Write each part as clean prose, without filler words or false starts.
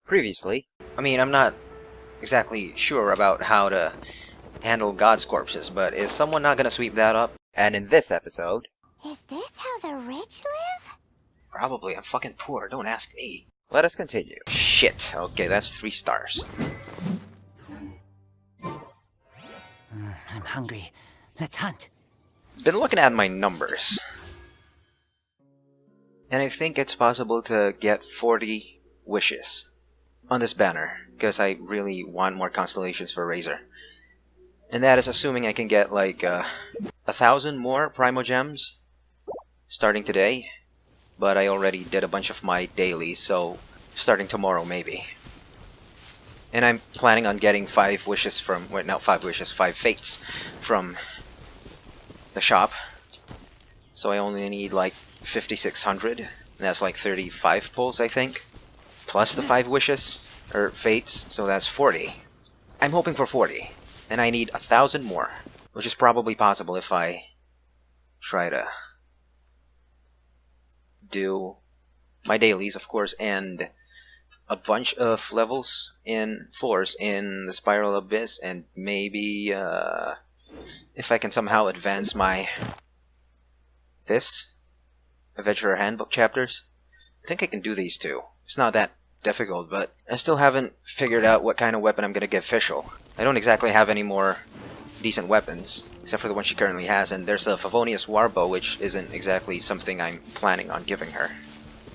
Previously, I mean, I'm not exactly sure about how to handle God's corpses, but is someone not gonna sweep that up? And in this episode... Is this how the rich live? Probably, I'm fucking poor, don't ask me. Let us continue. Shit, okay, that's 3 stars. I'm hungry. Let's hunt. Been looking at my numbers. And I think it's possible to get 40 wishes on this banner, because I really want more constellations for Razor. And that is assuming I can get like 1,000 more Primo Gems starting today, but I already did a bunch of my dailies, so starting tomorrow maybe. And I'm planning on getting 5 wishes from, wait, not 5 wishes, 5 fates from the shop. So I only need like 5,600, and that's like 35 pulls I think. Plus the 5 wishes, or fates, so that's 40. I'm hoping for 40, and I need 1,000 more, which is probably possible if I try to do my dailies, of course, and a bunch of levels in floors in the Spiral Abyss, and maybe if I can somehow advance my Adventurer Handbook chapters. I think I can do these too. It's not that difficult, but I still haven't figured out what kind of weapon I'm gonna give Fischl. I don't exactly have any more decent weapons, except for the one she currently has, and there's the Favonius Warbow, which isn't exactly something I'm planning on giving her.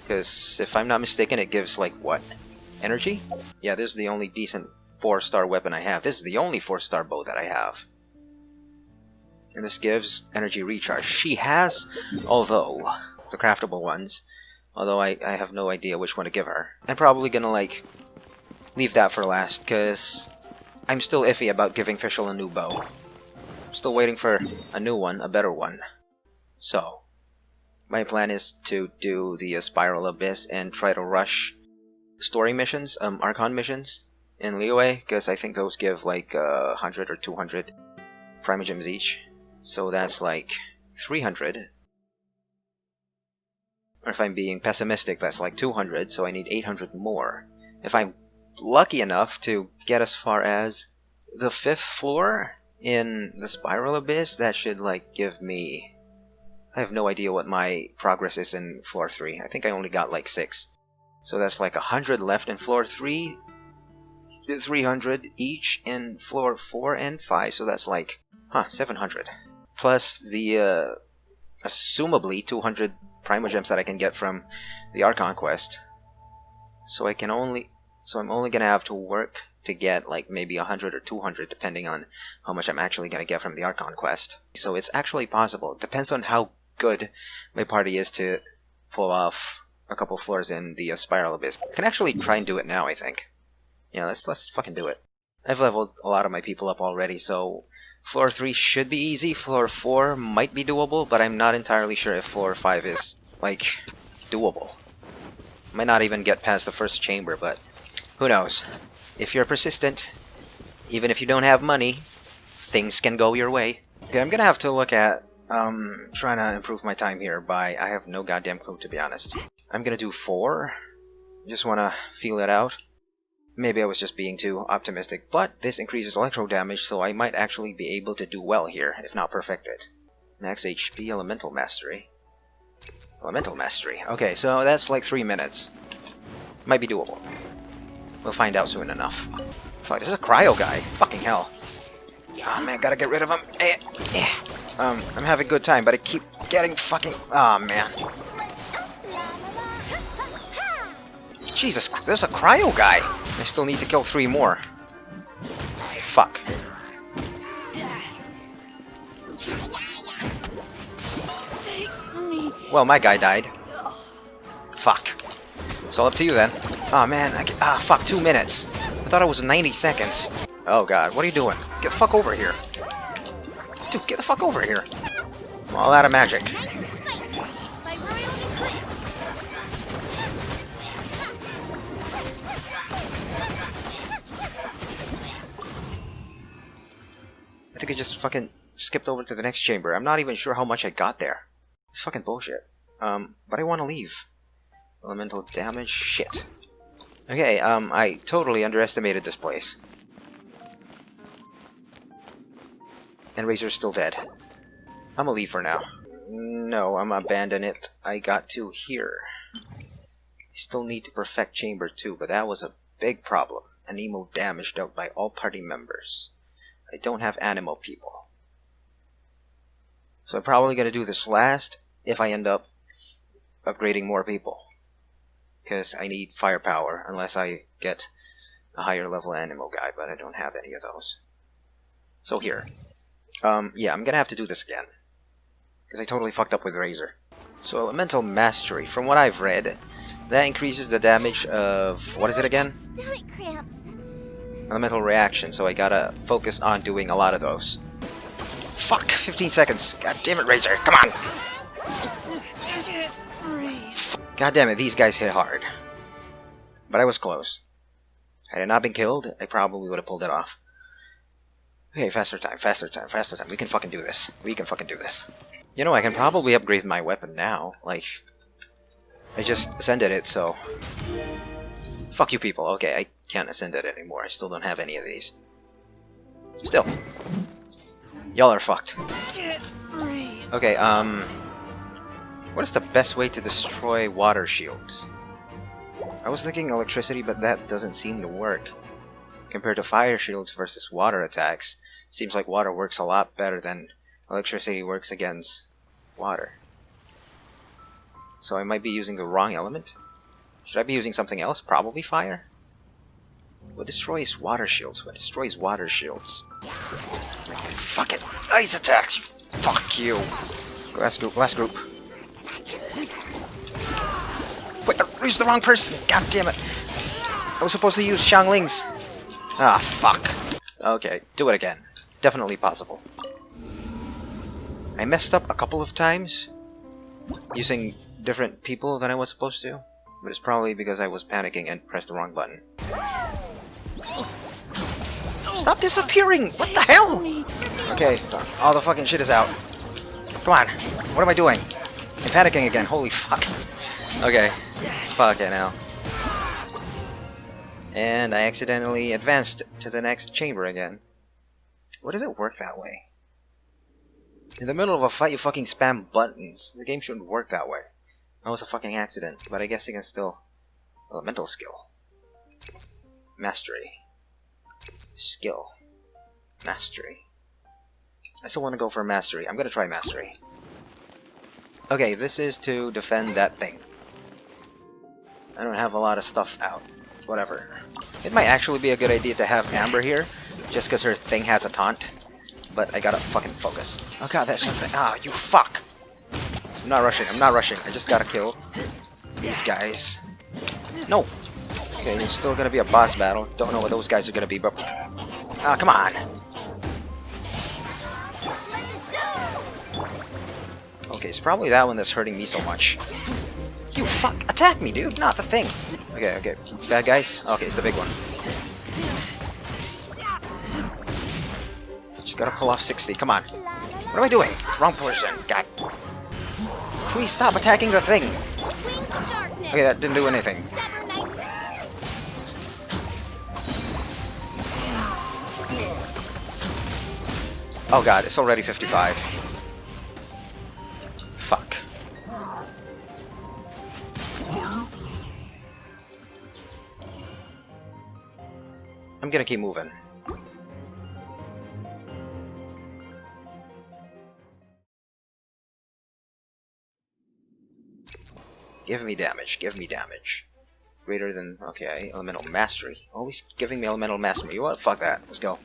Because if I'm not mistaken, it gives like what? Energy? Yeah, this is the only decent 4-star weapon I have. This is the only 4-star bow that I have. And this gives energy recharge. She has, although, the craftable ones, although I have no idea which one to give her. I'm probably gonna like leave that for last, because I'm still iffy about giving Fischl a new bow. I'm still waiting for a new one, a better one. So, my plan is to do the Spiral Abyss and try to rush story missions, Archon missions in Liyue, because I think those give like 100 or 200 Primogems each. So that's like 300. Or if I'm being pessimistic, that's like 200, so I need 800 more. If I'm lucky enough to get as far as the 5th floor in the Spiral Abyss, that should like give me... I have no idea what my progress is in floor 3. I think I only got like 6. So that's like 100 left in floor 3, 300 each in floor 4 and 5, so that's like, 700. Plus the, assumably 200 Primogems that I can get from the Archon quest. So I'm only gonna have to work to get like maybe 100 or 200 depending on how much I'm actually gonna get from the Archon quest. So it's actually possible. It depends on how good my party is to pull off a couple floors in the Spiral Abyss. I can actually try and do it now, I think. Yeah, let's fucking do it. I've leveled a lot of my people up already, so floor 3 should be easy. Floor 4 might be doable, but I'm not entirely sure if floor 5 is, like, doable. Might not even get past the first chamber, but who knows. If you're persistent, even if you don't have money, things can go your way. Okay, I'm gonna have to look at, trying to improve my time here by... I have no goddamn clue, to be honest. I'm gonna do 4. Just wanna feel it out. Maybe I was just being too optimistic, but this increases electro damage, so I might actually be able to do well here, if not perfected. Max HP, Elemental Mastery. Elemental Mastery. Okay, so that's like 3 minutes. Might be doable. We'll find out soon enough. Fuck, there's a cryo guy. Fucking hell. Oh man, gotta get rid of him. I'm having a good time, but I keep getting fucking... Oh man. Jesus, there's a cryo guy! I still need to kill 3 more. Fuck. Well, my guy died. Fuck. It's all up to you then. Oh man, fuck, 2 minutes. I thought it was 90 seconds. Oh god, what are you doing? Get the fuck over here. Dude, get the fuck over here. I'm all out of magic. I think I just fucking skipped over to the next chamber. I'm not even sure how much I got there. It's fucking bullshit. But I want to leave. Elemental damage? Shit. Okay, I totally underestimated this place. And Razor's still dead. I'm gonna leave for now. No, I'm gonna abandon it. I got to here. I still need to perfect Chamber 2, but that was a big problem. Anemo damage dealt by all party members. I don't have Anemo people. So I'm probably gonna do this last if I end up upgrading more people. Because I need firepower unless I get a higher level Anemo guy, but I don't have any of those. So here. Yeah, I'm gonna have to do this again. Because I totally fucked up with Razor. So Elemental Mastery, from what I've read, that increases the damage of... what is it again? Stomach cramps. Elemental Reaction, so I gotta focus on doing a lot of those. Fuck! 15 seconds! God damn it, Razor! Come on! God damn it, these guys hit hard. But I was close. Had I not been killed, I probably would have pulled it off. Okay, faster time, faster time, faster time. We can fucking do this. We can fucking do this. You know, I can probably upgrade my weapon now. Like, I just ascended it, so... Fuck you people. Okay, I can't ascend it anymore. I still don't have any of these. Still. Y'all are fucked. Okay, what is the best way to destroy water shields? I was thinking electricity, but that doesn't seem to work. Compared to fire shields versus water attacks, seems like water works a lot better than electricity works against water. So I might be using the wrong element? Should I be using something else? Probably fire? What destroys water shields? What destroys water shields? Fuck it! Ice attacks! Fuck you! Last group, last group. Wait, I used the wrong person! God damn it! I was supposed to use Xiangling's! Ah, fuck. Okay, do it again. Definitely possible. I messed up a couple of times using different people than I was supposed to, but it's probably because I was panicking and pressed the wrong button. Stop disappearing! What the hell? Okay, all the fucking shit is out. Come on, what am I doing? I'm panicking again, holy fuck. Okay, fucking hell. And I accidentally advanced to the next chamber again. Why does it work that way? In the middle of a fight, you fucking spam buttons. The game shouldn't work that way. That was a fucking accident, but I guess I can still... Elemental skill. Mastery. Skill. Mastery. I still want to go for mastery. I'm gonna try mastery. Okay, this is to defend that thing. I don't have a lot of stuff out. Whatever. It might actually be a good idea to have Amber here, just because her thing has a taunt. But I gotta fucking focus. Oh god, that's something. Ah, you fuck! I'm not rushing, I'm not rushing. I just gotta kill these guys. No! Okay, there's still gonna be a boss battle. Don't know what those guys are gonna be, but... Ah, come on! Okay, it's probably that one that's hurting me so much. You fuck! Attack me, dude! Not the thing! Okay, okay. Bad guys? Okay, it's the big one. Just gotta pull off 60. Come on. What am I doing? Wrong person. God. Please stop attacking the thing! Okay, that didn't do anything. Oh god, it's already 55. Fuck. I'm gonna keep moving. Give me damage, give me damage. Greater than... okay, elemental mastery. Always giving me elemental mastery. You know what? Fuck that. Let's go.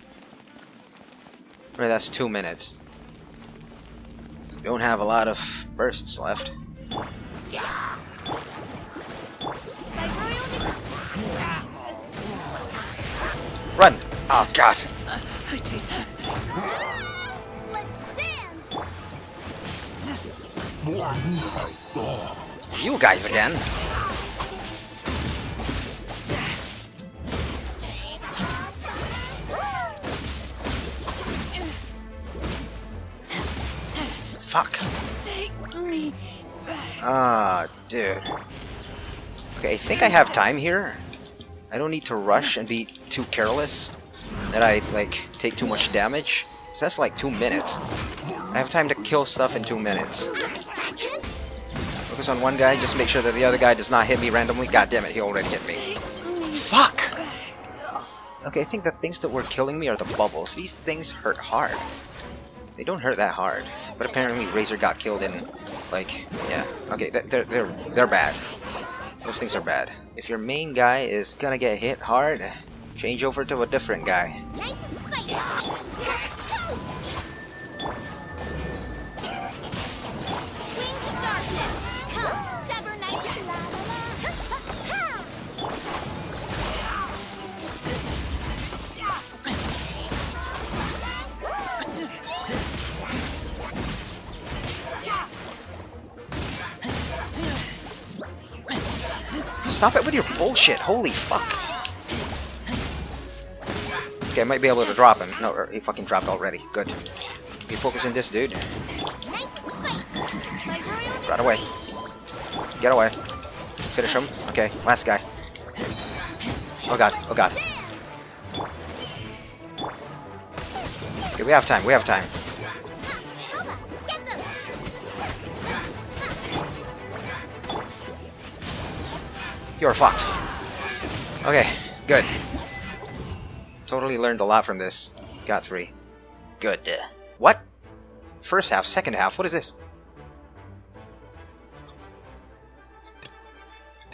Right, that's 2 minutes. Don't have a lot of bursts left. Run! Oh god! You guys again? Fuck. Ah, dude. Okay, I think I have time here. I don't need to rush and be too careless that I, like, take too much damage. So that's like 2 minutes. I have time to kill stuff in 2 minutes. Focus on one guy, just make sure that the other guy does not hit me randomly. God damn it, he already hit me. Fuck! Okay, I think the things that were killing me are the bubbles. These things hurt hard. They don't hurt that hard. But apparently Razor got killed in, like, yeah. Okay, they're bad. Those things are bad. If your main guy is gonna get hit hard, change over to a different guy. Nice and spicy. Wings of darkness. Come, sever night. Stop it with your bullshit. Holy fuck. Okay, I might be able to drop him. No, he fucking dropped already. Good. Be focusing this dude. Run away. Get away. Finish him. Okay, last guy. Oh god, oh god. Okay, we have time, we have time. You're fucked. Okay, good. Totally learned a lot from this. Got 3. Good. What? First half, second half, what is this?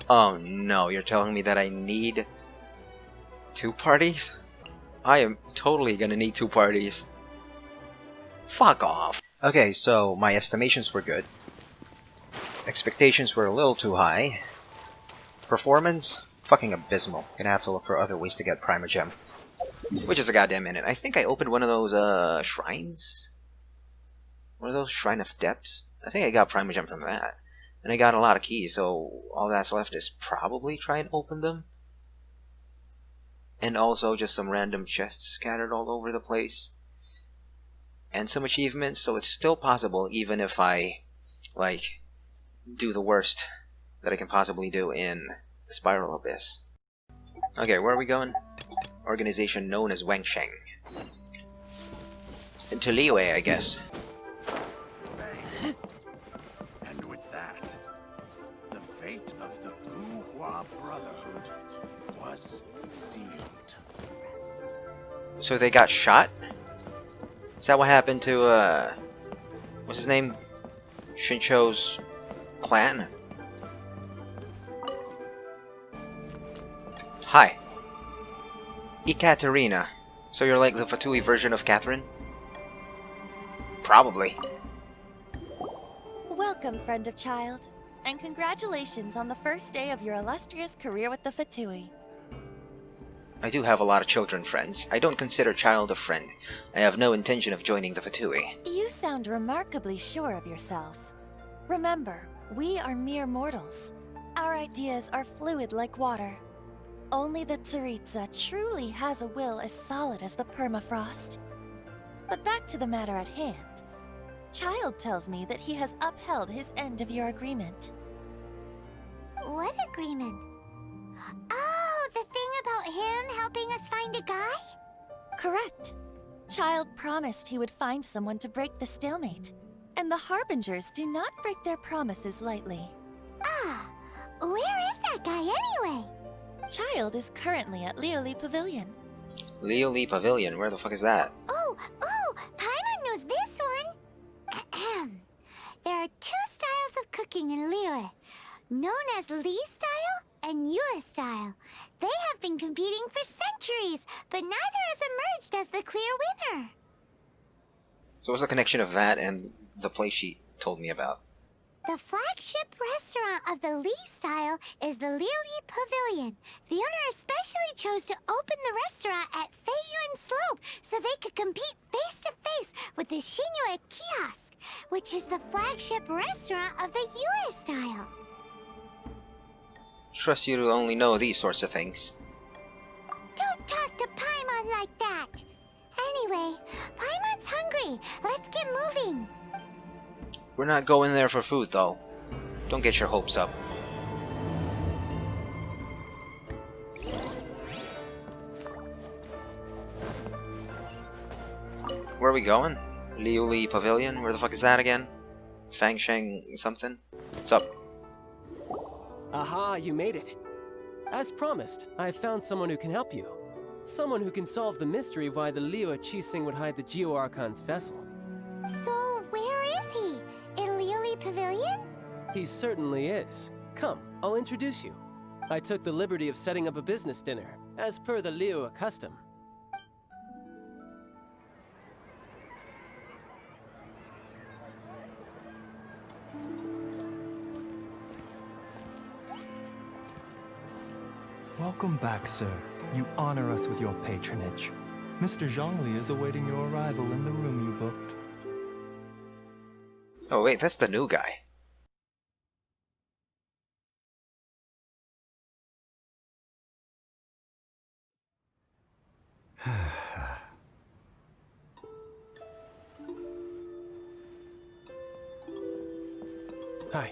Oh no, you're telling me that I need 2 parties? I am totally gonna need 2 parties. Fuck off. Okay, so my estimations were good. Expectations were a little too high. Performance? Fucking abysmal. Gonna have to look for other ways to get Primogem. Which is a goddamn minute. I think I opened one of those, shrines? One of those Shrine of Depths? I think I got Primogem from that. And I got a lot of keys, so all that's left is probably try and open them. And also just some random chests scattered all over the place. And some achievements, so it's still possible even if I, like, do the worst that I can possibly do in the Spiral Abyss. Okay, where are we going? Organization known as Wangsheng. Into Liyue, I guess. And with that, the fate of the Wuhua Brotherhood was sealed. So they got shot? Is that what happened to, what's his name? Shincho's clan? Hi. Ekaterina. So you're like the Fatui version of Catherine? Probably. Welcome, friend of child, and congratulations on the first day of your illustrious career with the Fatui. I do have a lot of children friends. I don't consider child a friend. I have no intention of joining the Fatui. You sound remarkably sure of yourself. Remember, we are mere mortals. Our ideas are fluid like water. Only the Tsaritsa truly has a will as solid as the permafrost. But back to the matter at hand. Child tells me that he has upheld his end of your agreement. What agreement? Oh, the thing about him helping us find a guy? Correct. Child promised he would find someone to break the stalemate. And the Harbingers do not break their promises lightly. Ah, where is that guy anyway? Child is currently at Lioli Pavilion. Lioli Pavilion, where the fuck is that? Oh, Paimon knows this one. Ahem. There are 2 styles of cooking in Liyue, known as Li style and Yue style. They have been competing for centuries, but neither has emerged as the clear winner. So what's the connection of that and the place she told me about? The flagship restaurant of the Li style is the Lioli Pavilion. The owner especially chose to open the restaurant at Feiyuan Slope so they could compete face to face with the Shinyue Kiosk, which is the flagship restaurant of the Yue style. Trust you to only know these sorts of things. Don't talk to Paimon like that. Anyway, Paimon's hungry. Let's get moving. We're not going there for food, though. Don't get your hopes up. where are we going? Liuli Pavilion? Where the fuck is that again? Fang Shang something? What's up? Aha, you made it. As promised, I have found someone who can help you. Someone who can solve the mystery of why the Liu Qixing would hide the Geo-Archon's vessel. So, where is he? In Liuli Pavilion? He certainly is. Come, I'll introduce you. I took the liberty of setting up a business dinner, as per the Liu custom. Welcome back, sir. You honor us with your patronage. Mr. Zhongli is awaiting your arrival in the room you booked. Oh wait, that's the new guy. Hi.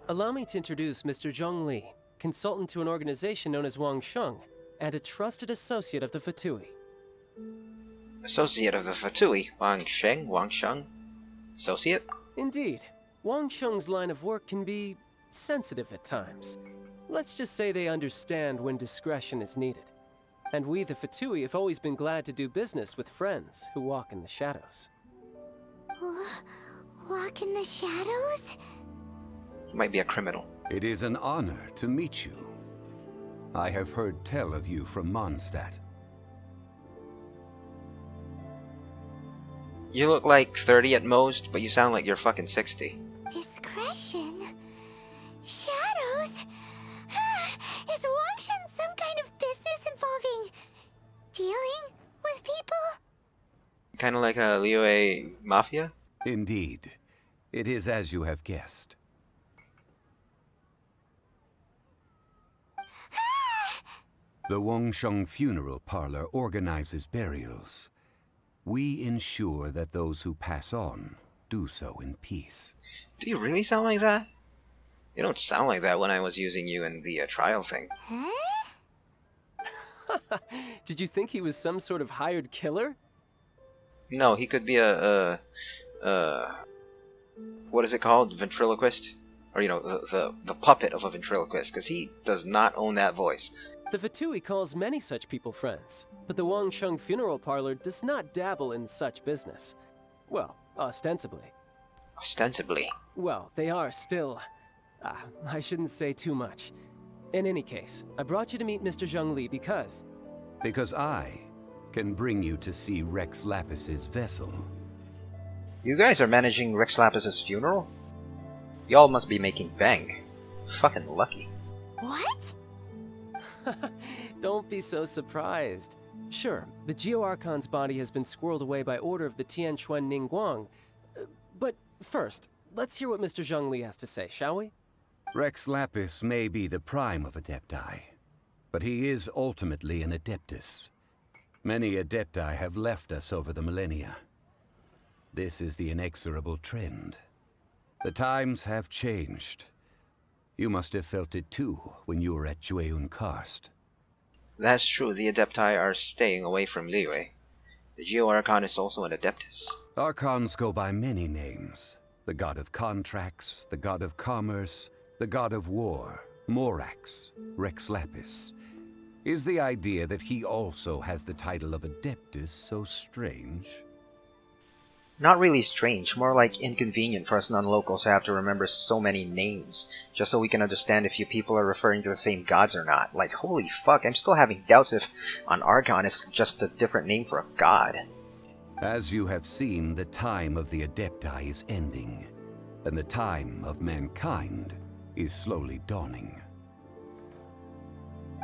Allow me to introduce Mr. Zhongli, consultant to an organization known as Wang Sheng, and a trusted associate of the Fatui. Associate of the Fatui, Wang Sheng? Associate? Indeed, Wang Sheng's line of work can be sensitive at times. Let's just say they understand when discretion is needed. And we, the Fatui, have always been glad to do business with friends who walk in the shadows. Walk in the shadows? He might be a criminal. It is an honor to meet you. I have heard tell of you from Mondstadt. You look like 30 at most, but you sound like you're fucking 60. Discretion? Shadows? Is Wangshan some kind of business involving dealing with people? Kinda like a Liyue Mafia? Indeed. It is as you have guessed. The Wangsheng Funeral Parlor organizes burials. We ensure that those who pass on do so in peace. Do you really sound like that? You don't sound like that when I was using you in the trial thing. Huh? Did you think he was some sort of hired killer? No, he could be a what is it called? Ventriloquist? Or, you know, the puppet of a ventriloquist, because he does not own that voice. The Fatui calls many such people friends, but the Wangsheng Funeral Parlor does not dabble in such business. Well, ostensibly. Ostensibly. Well, they are still... I shouldn't say too much. In any case, I brought you to meet Mr. Zhongli because... Because I can bring you to see Rex Lapis's vessel. You guys are managing Rex Lapis's funeral? Y'all must be making bank. Fucking lucky. What? Don't be so surprised. Sure, the Geo-Archon's body has been squirreled away by order of the Tianquan Ningguang. But first, let's hear what Mr. Zhongli has to say, shall we? Rex Lapis may be the prime of Adepti, but he is ultimately an Adeptus. Many Adepti have left us over the millennia. This is the inexorable trend. The times have changed. You must have felt it too when you were at Jueyun Karst. That's true, the Adepti are staying away from Liyue. The Geo-Archon is also an Adeptus. Archons go by many names. The god of contracts, the god of commerce, the god of war, Morax, Rex Lapis. Is the idea that he also has the title of Adeptus so strange? Not really strange, more like inconvenient for us non-locals to have to remember so many names, just so we can understand if you people are referring to the same gods or not. Like, holy fuck, I'm still having doubts if an Archon is just a different name for a god. As you have seen, the time of the Adepti is ending, and the time of mankind is slowly dawning.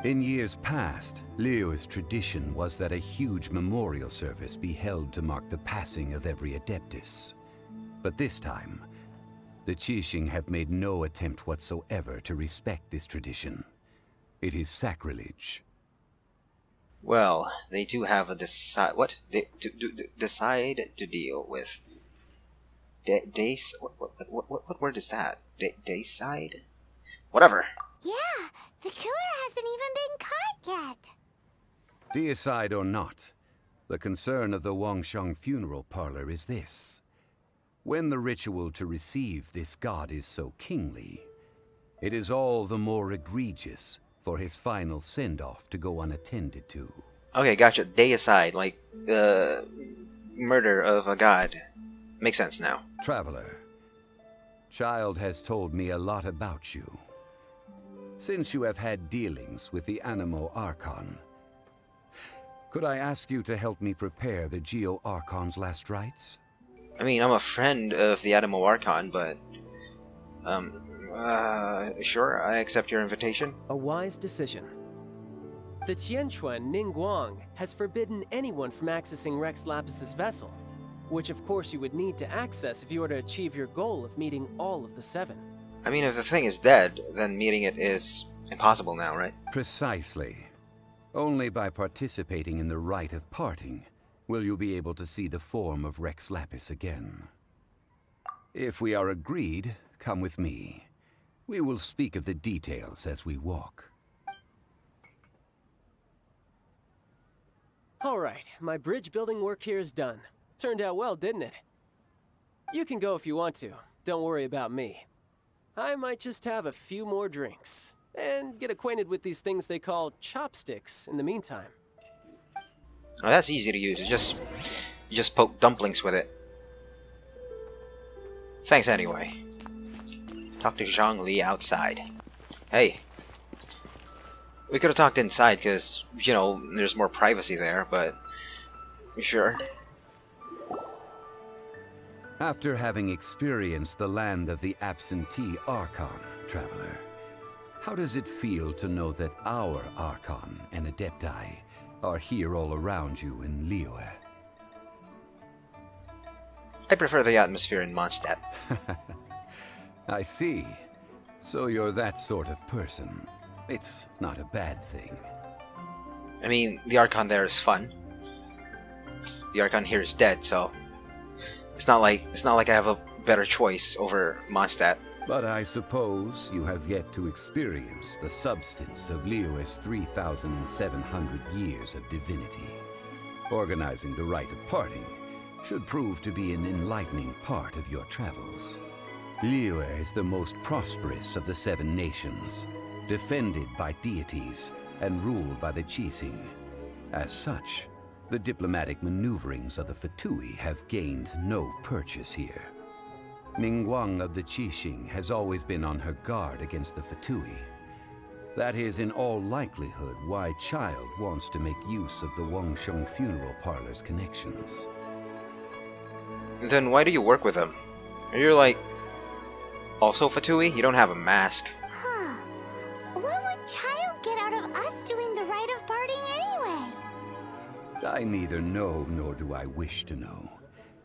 In years past, Liyue's tradition was that a huge memorial service be held to mark the passing of every Adeptus. But this time, the Qixing have made no attempt whatsoever to respect this tradition. It is sacrilege. Well, they do have a decide to deal with. Days? What word is that? Dayside? Whatever. Yeah, the killer hasn't even been caught yet. Deicide or not, the concern of the Wangsheng funeral parlor is this. When the ritual to receive this god is so kingly, it is all the more egregious for his final send-off to go unattended to. Okay, gotcha. Deicide, like, murder of a god. Makes sense now. Traveler, Child has told me a lot about you. Since you have had dealings with the Animo Archon, could I ask you to help me prepare the Geo Archon's last rites? I mean, I'm a friend of the Animo Archon, but... sure, I accept your invitation. A wise decision. The Tianquan Ningguang has forbidden anyone from accessing Rex Lapis's vessel, which of course you would need to access if you were to achieve your goal of meeting all of the 7. I mean, if the thing is dead, then meeting it is impossible now, right? Precisely. Only by participating in the rite of parting will you be able to see the form of Rex Lapis again. If we are agreed, come with me. We will speak of the details as we walk. Alright, my bridge building work here is done. Turned out well, didn't it? You can go if you want to. Don't worry about me. I might just have a few more drinks, and get acquainted with these things they call chopsticks in the meantime. Oh, that's easy to use. You just poke dumplings with it. Thanks anyway. Talk to Zhongli outside. Hey. We could have talked inside because, you know, there's more privacy there, but... Sure. After having experienced the land of the absentee Archon, Traveler, how does it feel to know that our Archon and Adepti are here all around you in Liyue? I prefer the atmosphere in Mondstadt. I see. So you're that sort of person. It's not a bad thing. I mean, the Archon there is fun. The Archon here is dead, so... It's not like I have a better choice over Mondstadt. But I suppose you have yet to experience the substance of Liyue's 3,700 years of divinity. Organizing the rite of parting should prove to be an enlightening part of your travels. Liyue is the most prosperous of the 7 nations, defended by deities and ruled by the Qixing. As such, the diplomatic maneuverings of the Fatui have gained no purchase here. Ningguang of the Qixing has always been on her guard against the Fatui. That is in all likelihood why Child wants to make use of the Wangsheng funeral parlor's connections. Then why do you work with them? Are you like... Also Fatui? You don't have a mask. Huh. What would Child get out of us doing the rite of parting anyway? I neither know nor do I wish to know.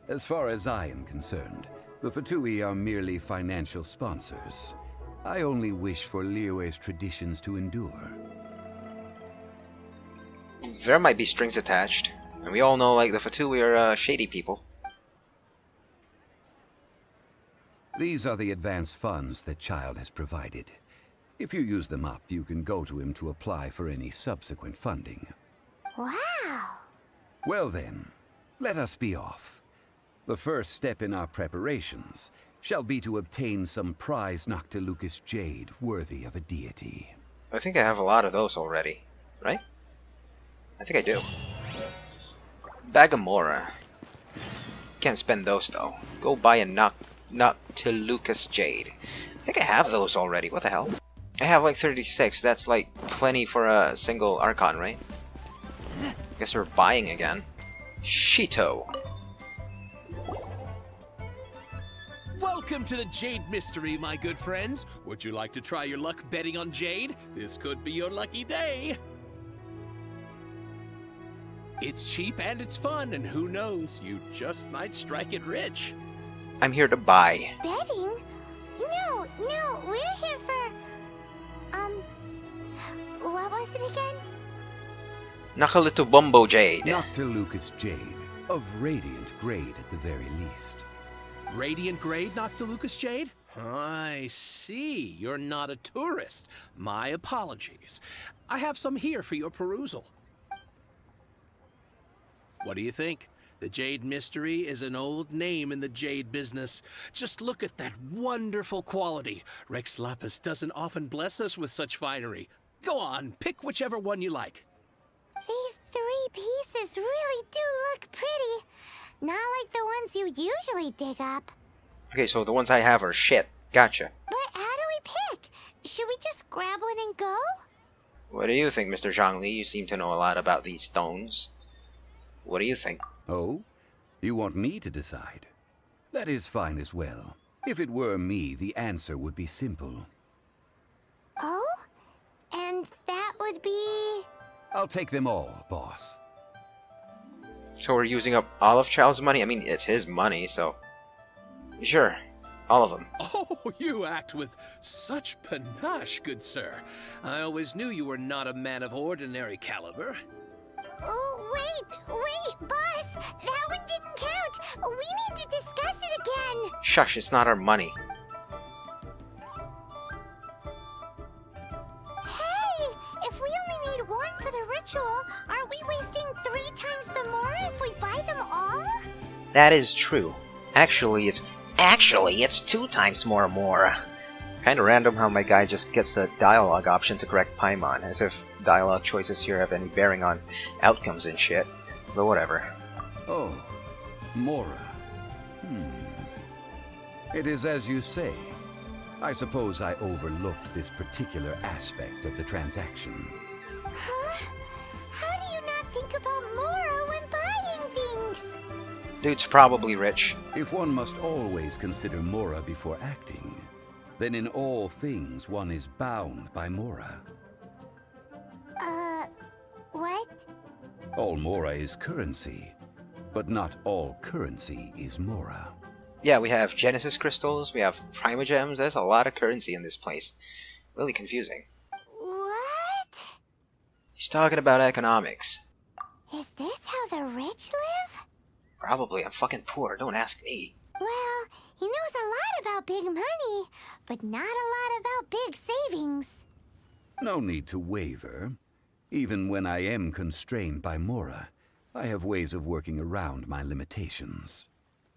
As far as I am concerned, the Fatui are merely financial sponsors. I only wish for Liyue's traditions to endure. There might be strings attached. And we all know, like, the Fatui are shady people. These are the advance funds that Child has provided. If you use them up, you can go to him to apply for any subsequent funding. Wow. Well then, let us be off. The first step in our preparations shall be to obtain some prize Noctilucous jade worthy of a deity. I think I have a lot of those already, right? I think I do. Bagamora. Can't spend those though. Go buy a Noctilucous jade. I think I have those already. What the hell? I have like 36. That's like plenty for a single Archon, right? Guess we're buying again. Shito. Welcome to the Jade Mystery, my good friends. Would you like to try your luck betting on Jade? This could be your lucky day. It's cheap and it's fun, and who knows, you just might strike it rich. I'm here to buy. Betting? No, we're here for... what was it again? Nakalutubombo jade. Noctilucous jade, of radiant grade at the very least. Radiant grade, Noctilucous Jade? I see. You're not a tourist. My apologies. I have some here for your perusal. What do you think? The Jade Mystery is an old name in the jade business. Just look at that wonderful quality. Rex Lapis doesn't often bless us with such finery. Go on, pick whichever one you like. These 3 pieces really do look pretty. Not like the ones you usually dig up. Okay, so the ones I have are shit. Gotcha. But how do we pick? Should we just grab one and go? What do you think, Mr. Zhongli? You seem to know a lot about these stones. What do you think? Oh? You want me to decide? That is fine as well. If it were me, the answer would be simple. Oh? And that would be... I'll take them all, boss. So we're using up all of Chow's money? I mean, it's his money, so... Sure. All of them. Oh, you act with such panache, good sir. I always knew you were not a man of ordinary caliber. Oh, wait, boss! That one didn't count! We need to discuss it again! Shush, it's not our money. Hey! If we only need 1 for the ritual, aren't we wasting 3 times the more if we buy them all? That is true. Actually, it's 2 times more. Kinda random how my guy just gets a dialogue option to correct Paimon, as if dialogue choices here have any bearing on outcomes and shit. But whatever. Oh, Mora. It is as you say. I suppose I overlooked this particular aspect of the transaction. Huh? How do you not think about Mora when buying things? Dude's probably rich. If one must always consider Mora before acting, then in all things one is bound by Mora. What? All Mora is currency, but not all currency is Mora. Yeah, we have Genesis crystals, we have Primogems, there's a lot of currency in this place. Really confusing. What? He's talking about economics. Is this how the rich live? Probably, I'm fucking poor, don't ask me. Well, he knows a lot about big money, but not a lot about big savings. No need to waver. Even when I am constrained by Mora, I have ways of working around my limitations.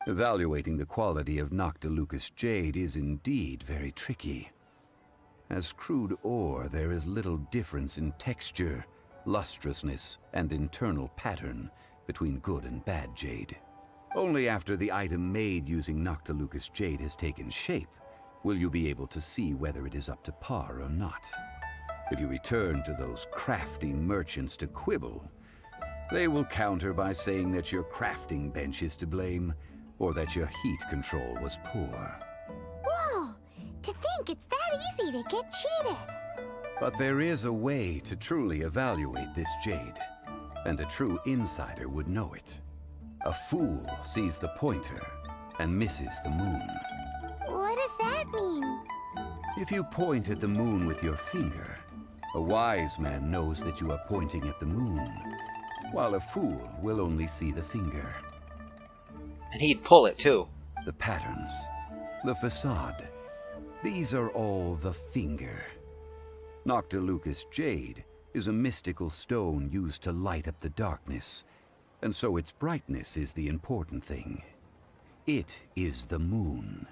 Evaluating the quality of Noctilucous Jade is indeed very tricky. As crude ore, there is little difference in texture, lustrousness, and internal pattern between good and bad jade. Only after the item made using Noctilucous Jade has taken shape will you be able to see whether it is up to par or not. If you return to those crafty merchants to quibble, they will counter by saying that your crafting bench is to blame, or that your heat control was poor. Whoa! To think it's that easy to get cheated! But there is a way to truly evaluate this jade, and a true insider would know it. A fool sees the pointer and misses the moon. What does that mean? If you point at the moon with your finger, a wise man knows that you are pointing at the moon, while a fool will only see the finger. And he'd pull it too. The patterns, the facade, these are all the finger. Noctilucous Jade is a mystical stone used to light up the darkness, and so its brightness is the important thing. It is the moon.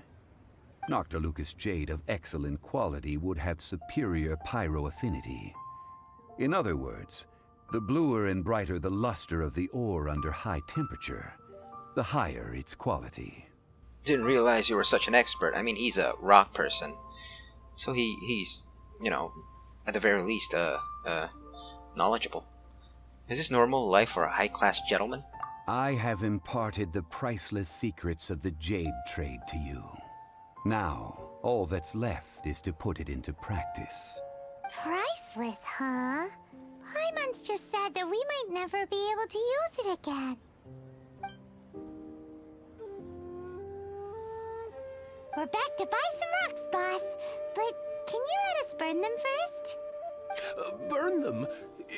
Noctilucous Jade of excellent quality would have superior pyroaffinity. In other words, the bluer and brighter the luster of the ore under high temperature, the higher its quality. Didn't realize you were such an expert. I mean, he's a rock person. So he's, you know, at the very least, knowledgeable. Is this normal life for a high-class gentleman? I have imparted the priceless secrets of the jade trade to you. Now, all that's left is to put it into practice. Priceless, huh? Paimon's just said that we might never be able to use it again. We're back to buy some rocks, boss. But can you let us burn them first? Burn them?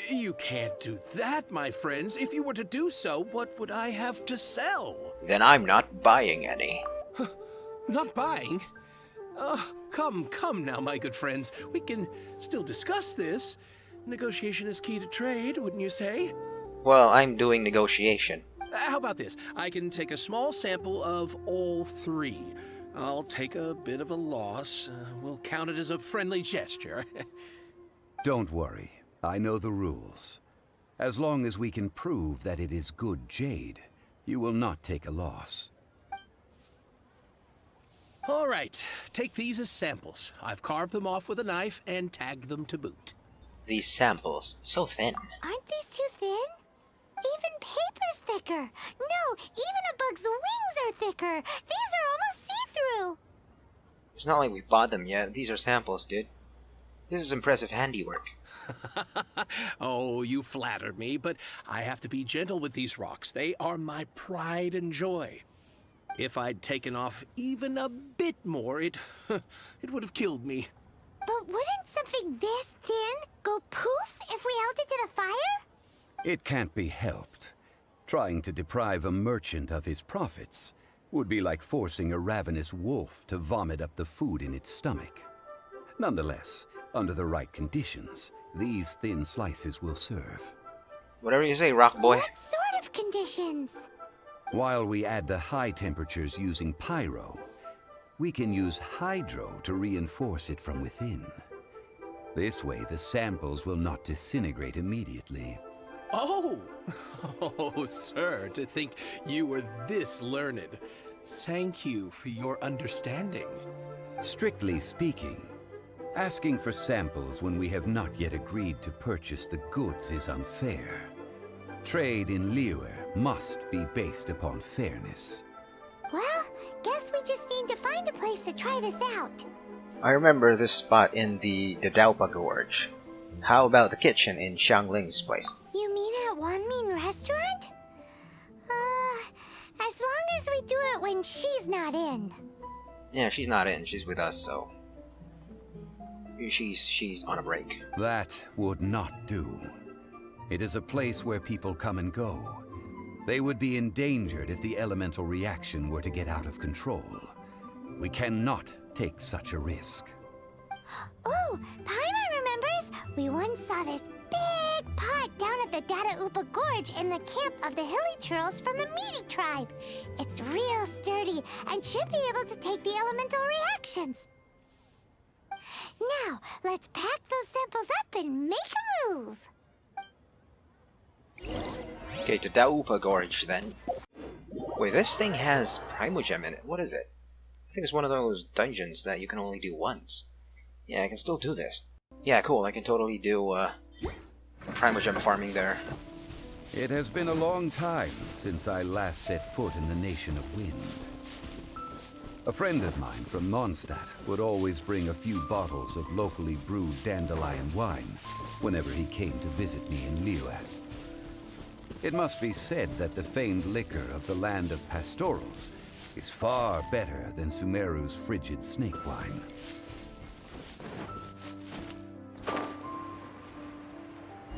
You can't do that, my friends. If you were to do so, what would I have to sell? Then I'm not buying any. Not buying? Come now, my good friends. We can still discuss this. Negotiation is key to trade, wouldn't you say? Well, I'm doing negotiation. How about this? I can take a small sample of all three. I'll take a bit of a loss. We'll count it as a friendly gesture. Don't worry. I know the rules. As long as we can prove that it is good jade, you will not take a loss. All right, take these as samples. I've carved them off with a knife and tagged them to boot. These samples, so thin. Aren't these too thin? Even paper's thicker. No, even a bug's wings are thicker. These are almost see-through. It's not like we bought them yet. These are samples, dude. This is impressive handiwork. Oh, you flatter me, but I have to be gentle with these rocks. They are my pride and joy. If I'd taken off even a bit more, it would have killed me. But wouldn't something this thin go poof if we held it to the fire? It can't be helped. Trying to deprive a merchant of his profits would be like forcing a ravenous wolf to vomit up the food in its stomach. Nonetheless, under the right conditions, these thin slices will serve. Whatever you say, Rock Boy. What sort of conditions? While we add the high temperatures using pyro, we can use hydro to reinforce it from within. This way, the samples will not disintegrate immediately. Oh! Oh, sir, to think you were this learned. Thank you for your understanding. Strictly speaking, asking for samples when we have not yet agreed to purchase the goods is unfair. Trade in Liyue must be based upon fairness. Well, guess we just need to find a place to try this out. I remember this spot in the Daopa Gorge. How about the kitchen in Xiangling's place? You mean at Wanmin Restaurant? As long as we do it when she's not in. Yeah, she's not in. She's with us, so... She's on a break. That would not do. It is a place where people come and go. They would be endangered if the elemental reaction were to get out of control. We cannot take such a risk. Oh, Paimon remembers! We once saw this big pot down at the Dadaupa Gorge in the camp of the hilly churls from the Meaty tribe. It's real sturdy and should be able to take the elemental reactions. Now, let's pack those samples up and make a move. Okay, to Daopa Gorge then. Wait, this thing has Primogem in it. What is it? I think it's one of those dungeons that you can only do once. Yeah, I can still do this. Yeah, cool, I can totally do Primogem farming there. It has been a long time since I last set foot in the Nation of Wind. A friend of mine from Mondstadt would always bring a few bottles of locally brewed dandelion wine whenever he came to visit me in Liyue. It must be said that the famed liquor of the land of pastorals is far better than Sumeru's frigid snake wine.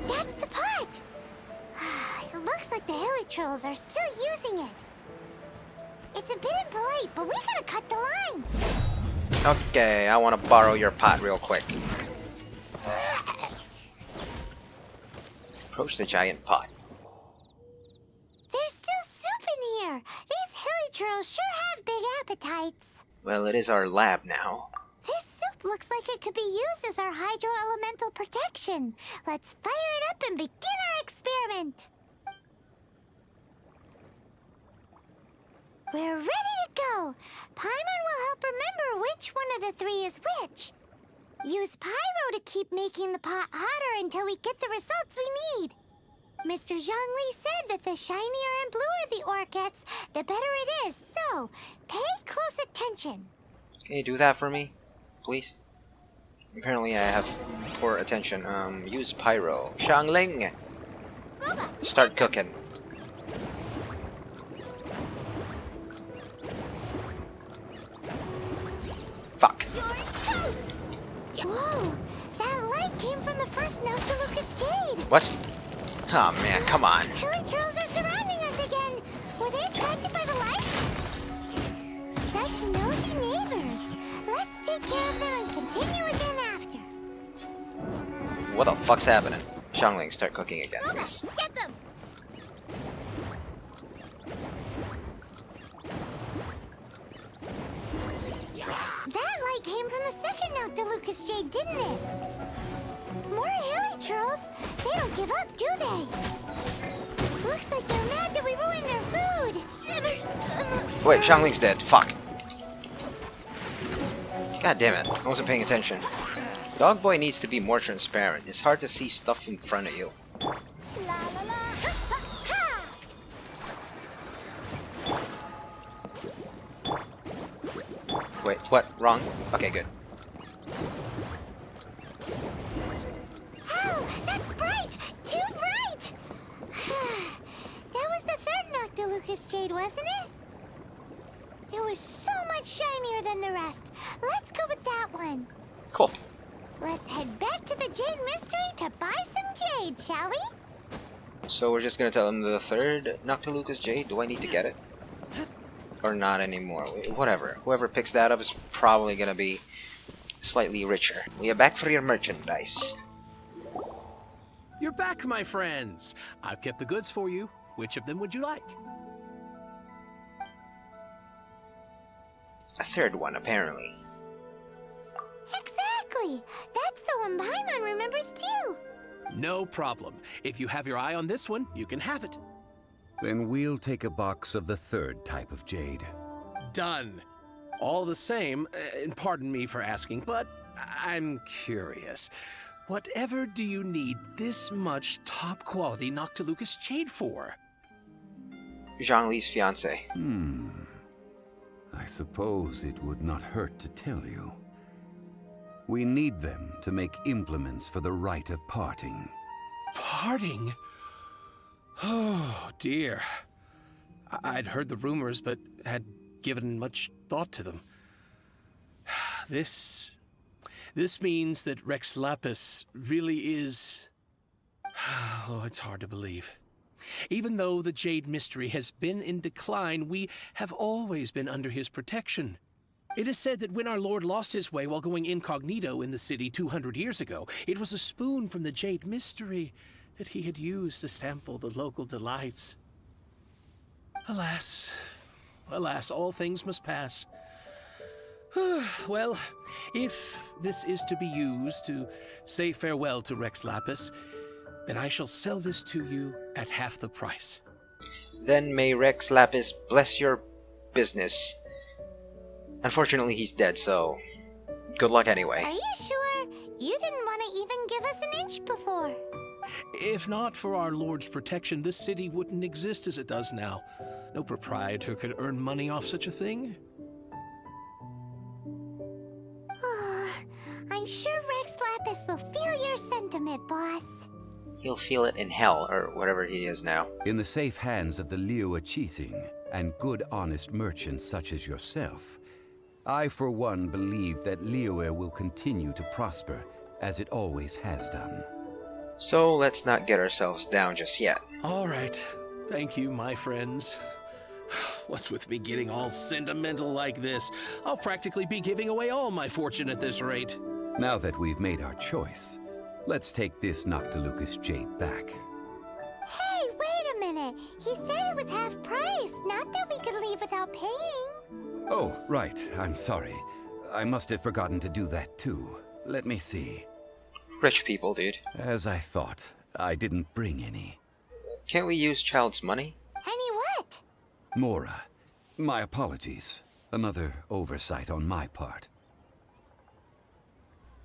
That's the pot! It looks like the hilly trolls are still using it. It's a bit impolite, but we gotta cut the line. Okay, I want to borrow your pot real quick. Approach the giant pot. There's still soup in here. These hilly trolls sure have big appetites. Well, it is our lab now. This soup looks like it could be used as our hydro-elemental protection. Let's fire it up and begin our experiment. We're ready to go. Paimon will help remember which one of the three is which. Use pyro to keep making the pot hotter until we get the results we need. Mr. Zhongli said that the shinier and bluer the ore gets, the better it is, so pay close attention. Can you do that for me, please? Apparently I have poor attention. Use pyro. Xiangling! Start cooking. Fuck. Whoa, that light came from the first note to Lucas Jade. What? Oh man, come on. Hilly trolls are surrounding us again. Were they attracted by the light? Such nosy what the fuck's happening? Zhongli, start cooking again, please. Get them! That light came from the second Noctilucous Jade, didn't it? More hilichurls? They don't give up, do they? Looks like they're mad that we ruined their food. Wait, Zhongli's dead. Fuck. God damn it. I wasn't paying attention. Dog Boy needs to be more transparent. It's hard to see stuff in front of you. La la la, ha, ha, ha. Wait, what? Wrong? Okay, good. Oh, that's bright! Too bright! That was the third Noctilucous Jade, wasn't it? It was so much shinier than the rest. Let's go with that one. Cool. Let's head back to the Jade Mystery to buy some jade, shall we? So we're just gonna tell him the third Noctilucous Jade? Do I need to get it? Or not anymore? Whatever. Whoever picks that up is probably gonna be slightly richer. We are back for your merchandise. You're back, my friends. I've kept the goods for you. Which of them would you like? A third one, apparently. Exactly! That's the one Paimon remembers too! No problem. If you have your eye on this one, you can have it. Then we'll take a box of the third type of jade. Done. All the same, and pardon me for asking, but I'm curious. Whatever do you need this much top-quality Noctilucous jade for? Zhongli's fiance. I suppose it would not hurt to tell you. We need them to make implements for the rite of parting. Parting? Oh, dear. I'd heard the rumors, but had given much thought to them. This means that Rex Lapis really is... Oh, it's hard to believe. Even though the Jade Mystery has been in decline, we have always been under his protection. It is said that when our Lord lost his way while going incognito in the city 200 years ago, it was a spoon from the Jade Mystery that he had used to sample the local delights. Alas, alas, all things must pass. Well, if this is to be used to say farewell to Rex Lapis, then I shall sell this to you at half the price. Then may Rex Lapis bless your business. Unfortunately, he's dead, so good luck anyway. Are you sure? You didn't want to even give us an inch before. If not for our Lord's protection, this city wouldn't exist as it does now. No proprietor could earn money off such a thing. I'm sure Rex Lapis will feel your sentiment, boss. He'll feel it in hell, or whatever he is now. In the safe hands of the Liu Chising and good honest merchants such as yourself, I for one believe that Liyue will continue to prosper as it always has done. So let's not get ourselves down just yet. All right. Thank you, my friends. What's with me getting all sentimental like this? I'll practically be giving away all my fortune at this rate. Now that we've made our choice, let's take this Noctilucous jade back. Hey, wait a minute. He said it was half price, not that we could leave without paying. Oh, right. I'm sorry. I must have forgotten to do that too. Let me see. Rich people, dude. As I thought, I didn't bring any. Can't we use child's money? Any what? Mora, my apologies. Another oversight on my part.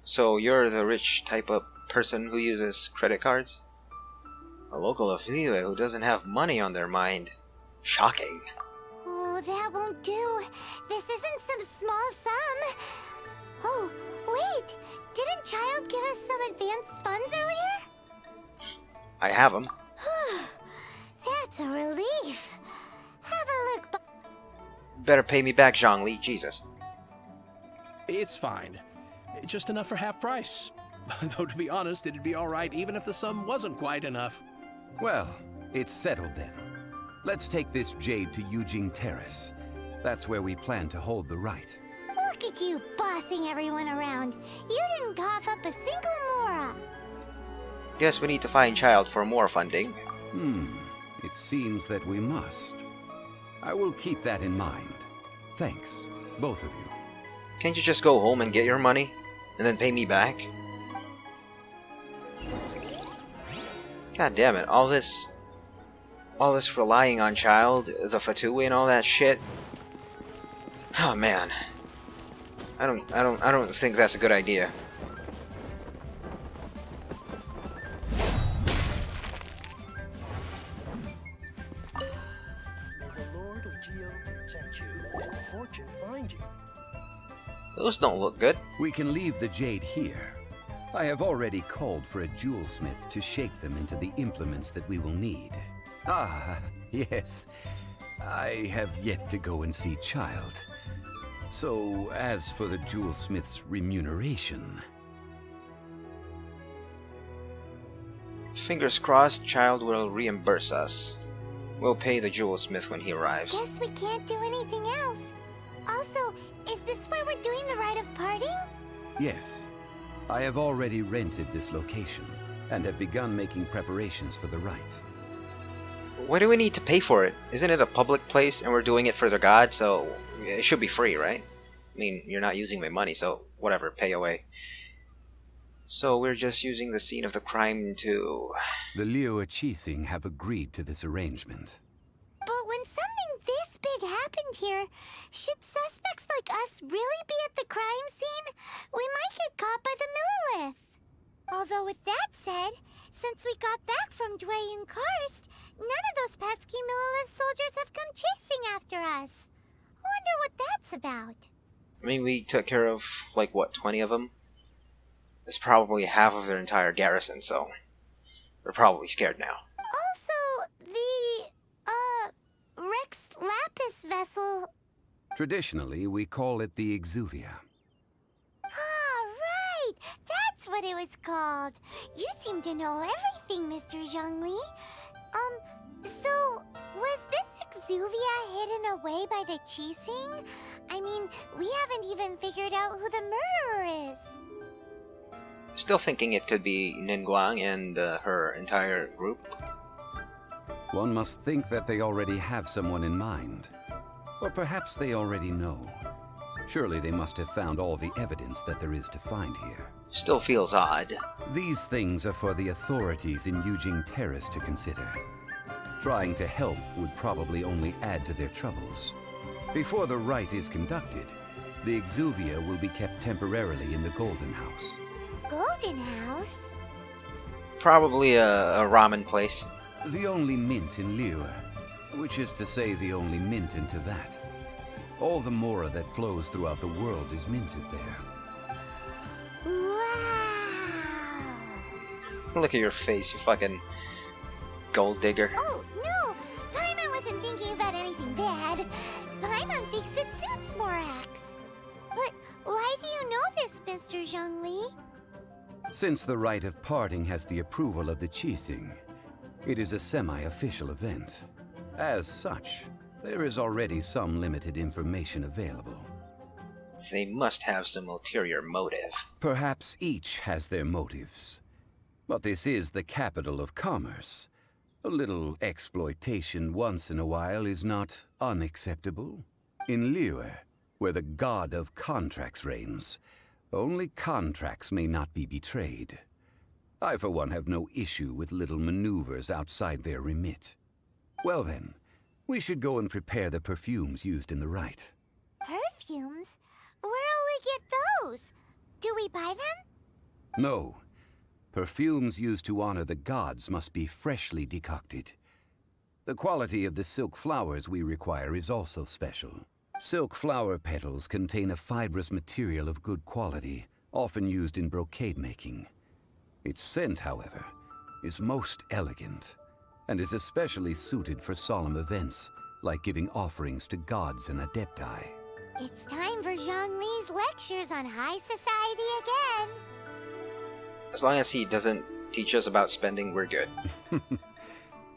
So you're the rich type of person who uses credit cards? A local of Liyue who doesn't have money on their mind. Shocking. Oh, that won't do. This isn't some small sum. Oh, wait. Didn't Child give us some advanced funds earlier? I have them. That's a relief. Have a look. Better pay me back, Zhongli. Jesus. It's fine. Just enough for half price. Though to be honest, it'd be all right even if the sum wasn't quite enough. Well, it's settled then. Let's take this jade to Yujing Terrace. That's where we plan to hold the rite. Look at you bossing everyone around. You didn't cough up a single Mora. Guess we need to find Child for more funding. It seems that we must. I will keep that in mind. Thanks, both of you. Can't you just go home and get your money? And then pay me back? God damn it, all this relying on Child, the Fatui and all that shit. Oh man. I don't think that's a good idea. May the Lord of Geo protect you and fortune find you. Those don't look good. We can leave the jade here. I have already called for a jewelsmith to shape them into the implements that we will need. Ah, yes. I have yet to go and see Child. So, as for the jewelsmith's remuneration... Fingers crossed, Child will reimburse us. We'll pay the jewelsmith when he arrives. Guess we can't do anything else. Also, is this where we're doing the rite of parting? Yes. I have already rented this location, and have begun making preparations for the rite. Why do we need to pay for it? Isn't it a public place and we're doing it for the god, so it should be free, right? I mean, you're not using my money, so whatever, pay away. So we're just using the scene of the crime to... The Liu Qixing have agreed to this arrangement. But when something this big happened here, should suspects like us really be at the crime scene? We might get caught by the Millilith. Although with that said, since we got back from Dwayne Karst, none of those pesky Millilith soldiers have come chasing after us. I wonder what that's about. I mean, we took care of, like, what, 20 of them? It's probably half of their entire garrison, so... They're probably scared now. Also, the, Rex Lapis vessel... Traditionally, we call it the Exuvia. Ah, right! That's what it was called. You seem to know everything, Mr. Zhongli. So, was this Exuvia hidden away by the Qixing? I mean, we haven't even figured out who the murderer is. Still thinking it could be Ningguang and her entire group. One must think that they already have someone in mind. Or perhaps they already know. Surely they must have found all the evidence that there is to find here. Still feels odd. These things are for the authorities in Yujing Terrace to consider. Trying to help would probably only add to their troubles. Before the rite is conducted, the Exuvia will be kept temporarily in the Golden House. Golden House? Probably a ramen place. The only mint in Liyue, which is to say the only mint into that. All the mora that flows throughout the world is minted there. Wow! Look at your face, you fucking gold digger. Oh, no! Paimon wasn't thinking about anything bad. Paimon thinks it suits Morax. But why do you know this, Mr. Zhongli? Since the rite of parting has the approval of the Qixing, it is a semi-official event. As such, there is already some limited information available. They must have some ulterior motive. Perhaps each has their motives. But this is the capital of commerce. A little exploitation once in a while is not unacceptable. In Liyue, where the god of contracts reigns, only contracts may not be betrayed. I, for one, have no issue with little maneuvers outside their remit. Well then, we should go and prepare the perfumes used in the rite. Perfumes? Where'll we get those? Do we buy them? No. Perfumes used to honor the gods must be freshly decocted. The quality of the silk flowers we require is also special. Silk flower petals contain a fibrous material of good quality, often used in brocade making. Its scent, however, is most elegant, and is especially suited for solemn events, like giving offerings to gods and adepti. It's time for Zhongli's lectures on high society again. As long as he doesn't teach us about spending, we're good.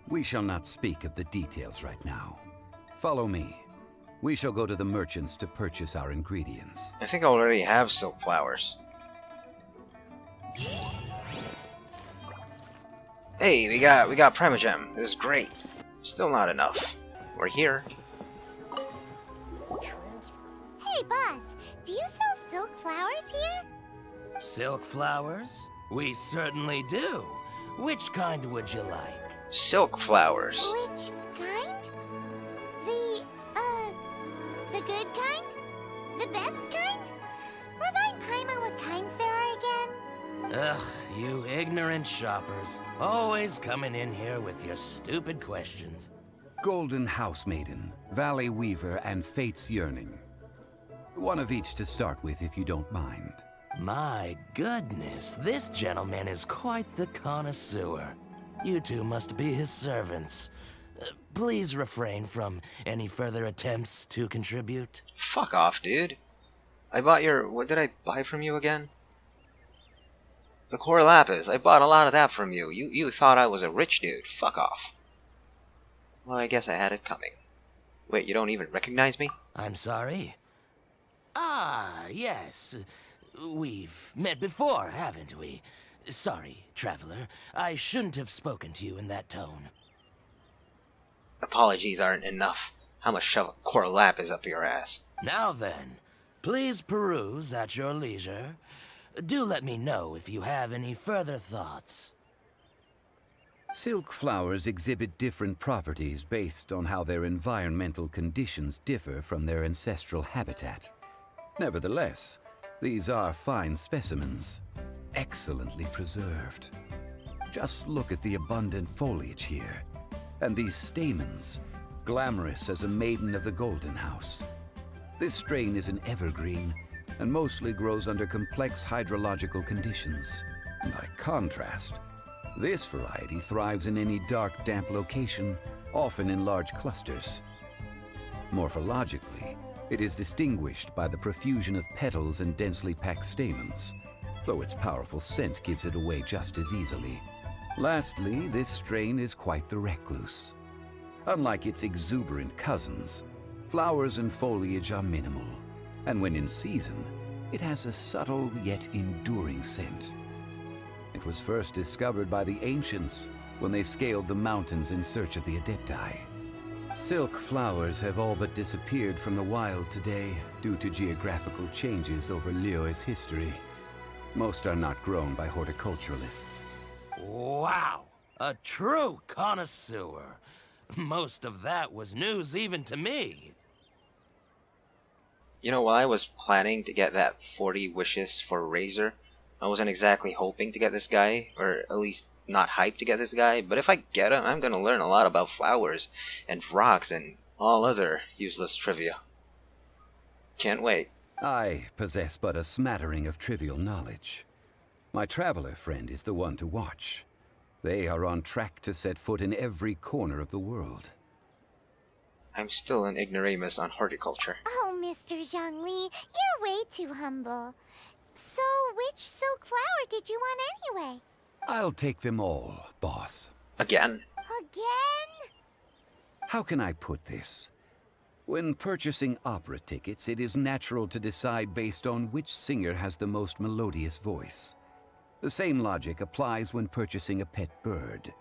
We shall not speak of the details right now. Follow me. We shall go to the merchants to purchase our ingredients. I think I already have silk flowers. Hey, we got Primogem. This is great. Still not enough. We're here. Hey, boss, do you sell silk flowers here? Silk flowers? We certainly do. Which kind would you like? Silk flowers. Which kind? The good kind? The best kind? Remind Paimon what kinds there are again. Ugh, you ignorant shoppers. Always coming in here with your stupid questions. Golden Housemaiden, Valley Weaver, and Fate's Yearning. One of each to start with, if you don't mind. My goodness, this gentleman is quite the connoisseur. You two must be his servants. Please refrain from any further attempts to contribute. Fuck off, dude. I bought your... What did I buy from you again? The Core Lapis. I bought a lot of that from you. You thought I was a rich dude. Fuck off. Well, I guess I had it coming. Wait, you don't even recognize me? I'm sorry. Ah, yes. We've met before, haven't we? Sorry, traveler. I shouldn't have spoken to you in that tone. Apologies aren't enough. I'm gonna shove a Core Lapis up your ass. Now then, please peruse at your leisure. Do let me know if you have any further thoughts. Silk flowers exhibit different properties based on how their environmental conditions differ from their ancestral habitat. Nevertheless, these are fine specimens, excellently preserved. Just look at the abundant foliage here, and these stamens, glamorous as a maiden of the Golden House. This strain is an evergreen, and mostly grows under complex hydrological conditions. By contrast, this variety thrives in any dark, damp location, often in large clusters. Morphologically, it is distinguished by the profusion of petals and densely packed stamens, though its powerful scent gives it away just as easily. Lastly, this strain is quite the recluse. Unlike its exuberant cousins, flowers and foliage are minimal, and when in season, it has a subtle yet enduring scent. It was first discovered by the ancients when they scaled the mountains in search of the Adepti. Silk flowers have all but disappeared from the wild today due to geographical changes over Liyue's history. Most are not grown by horticulturalists. Wow! A true connoisseur. Most of that was news even to me. You know, while I was planning to get that 40 wishes for Razor, I wasn't exactly hoping to get this guy, or at least not hyped to get this guy, but if I get him, I'm gonna learn a lot about flowers, and rocks, and all other useless trivia. Can't wait. I possess but a smattering of trivial knowledge. My traveler friend is the one to watch. They are on track to set foot in every corner of the world. I'm still an ignoramus on horticulture. Oh, Mr. Zhongli, you're way too humble. So, which silk flower did you want anyway? I'll take them all, boss. Again? Again? How can I put this? When purchasing opera tickets, it is natural to decide based on which singer has the most melodious voice. The same logic applies when purchasing a pet bird.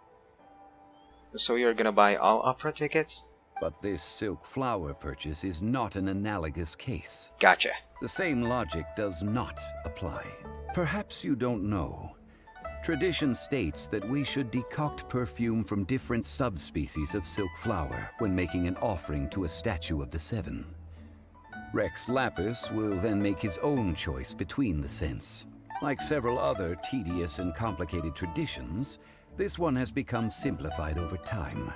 So you're gonna buy all opera tickets? But this silk flower purchase is not an analogous case. Gotcha. The same logic does not apply. Perhaps you don't know. Tradition states that we should decoct perfume from different subspecies of silk flower when making an offering to a statue of the Seven. Rex Lapis will then make his own choice between the scents. Like several other tedious and complicated traditions, this one has become simplified over time.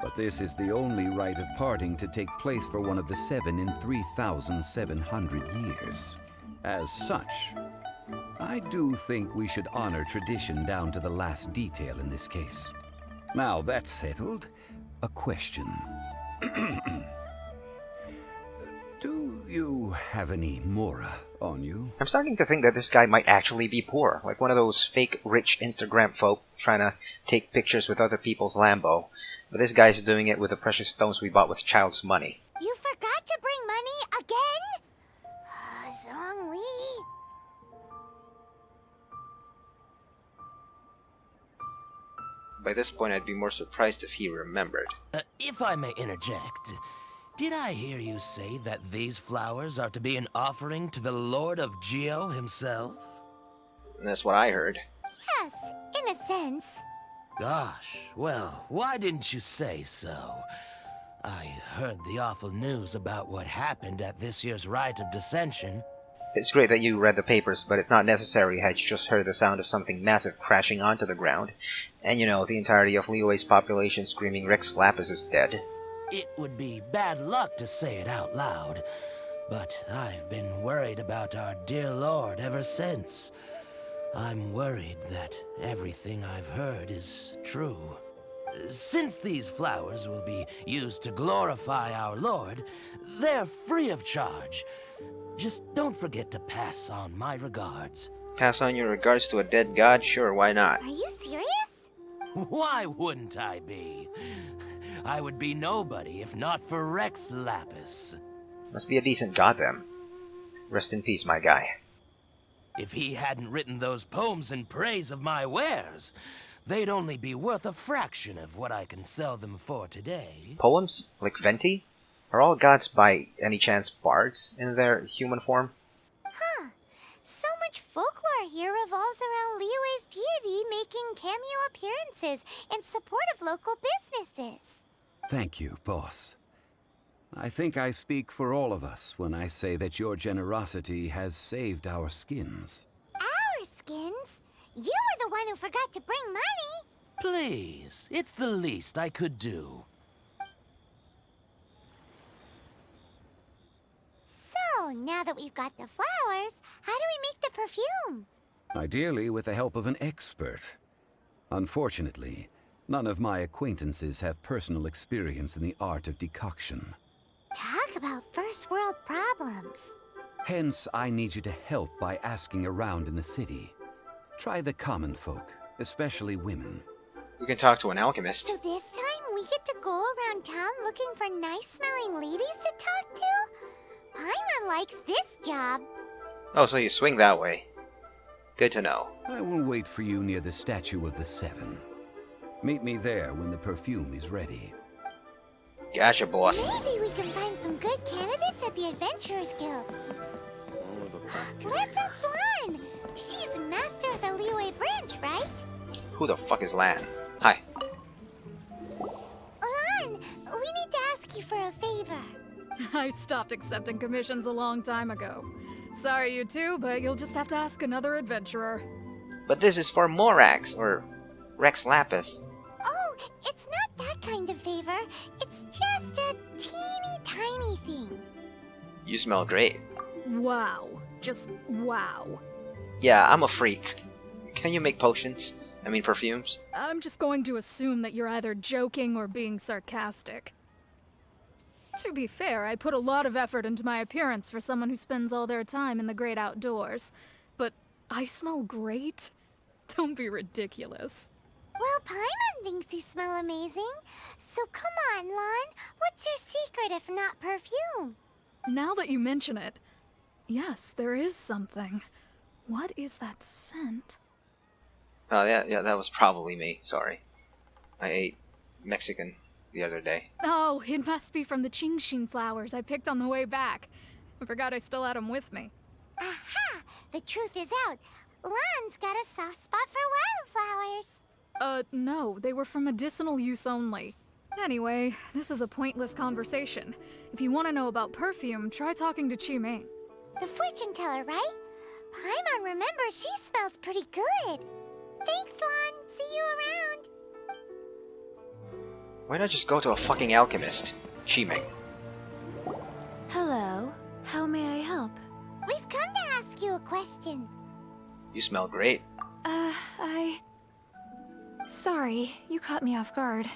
But this is the only rite of parting to take place for one of the Seven in 3,700 years. As such, I do think we should honor tradition down to the last detail in this case. Now that's settled, a question. Do you have any Mora on you? I'm starting to think that this guy might actually be poor, like one of those fake rich Instagram folk trying to take pictures with other people's Lambo. But this guy's doing it with the precious stones we bought with child's money. You forgot to bring money again? Zhongli. by this point I'd be more surprised if he remembered. If I may interject, did I hear you say that these flowers are to be an offering to the Lord of Geo himself? And that's what I heard. Yes, in a sense. Gosh, well, why didn't you say so? I heard the awful news about what happened at this year's Rite of Dissension. It's great that you read the papers, but it's not necessary had you just heard the sound of something massive crashing onto the ground. And you know, the entirety of Liyue's population screaming Rex Lapis is dead. It would be bad luck to say it out loud, but I've been worried about our dear Lord ever since. I'm worried that everything I've heard is true. Since these flowers will be used to glorify our Lord, they're free of charge. Just don't forget to pass on my regards. Pass on your regards to a dead god? Sure, why not? Are you serious? Why wouldn't I be? I would be nobody if not for Rex Lapis. Must be a decent god then. Rest in peace, my guy. If he hadn't written those poems in praise of my wares, they'd only be worth a fraction of what I can sell them for today. Poems? Like Venti? Are all gods by any chance bards in their human form? Huh. So much folklore here revolves around Liyue's deity making cameo appearances in support of local businesses. Thank you, boss. I think I speak for all of us when I say that your generosity has saved our skins. Our skins? You were the one who forgot to bring money. Please, it's the least I could do. So, now that we've got the flowers, how do we make the perfume? Ideally with the help of an expert. Unfortunately, none of my acquaintances have personal experience in the art of decoction. Talk about first world problems. Hence, I need you to help by asking around in the city. Try the common folk, especially women. We can talk to an alchemist. So this time we get to go around town looking for nice-smelling ladies to talk to? Paimon likes this job. Oh, so you swing that way. Good to know. I will wait for you near the Statue of the Seven. Meet me there when the perfume is ready. Gotcha, boss. Maybe we can find some good candidates at the Adventurers Guild. Let's ask Lan. She's master of the Liyue branch, right? Who the fuck is Lan? Hi. Lan, we need to ask you for a favor. I stopped accepting commissions a long time ago. Sorry, you two, but you'll just have to ask another adventurer. But this is for Morax, or Rex Lapis. Oh, it's not that kind of favor. It's just a teeny tiny thing. You smell great. Wow. Just wow. Yeah, I'm a freak. Can you make potions? I mean perfumes? I'm just going to assume that you're either joking or being sarcastic. To be fair, I put a lot of effort into my appearance for someone who spends all their time in the great outdoors. But I smell great? Don't be ridiculous. Well, Paimon thinks you smell amazing. So come on, Lan. What's your secret if not perfume? Now that you mention it, yes, there is something. What is that scent? Oh, yeah, that was probably me. Sorry. I ate Mexican the other day. Oh, it must be from the Genshin flowers I picked on the way back. I forgot I still had them with me. Aha! The truth is out. Lan's got a soft spot for wildflowers. No, they were for medicinal use only. Anyway, this is a pointless conversation. If you want to know about perfume, try talking to Qiming. The fortune teller, right? Paimon remembers she smells pretty good. Thanks, Lan. See you around. Why not just go to a fucking alchemist? Qiming. Hello. How may I help? We've come to ask you a question. You smell great. Sorry, you caught me off guard.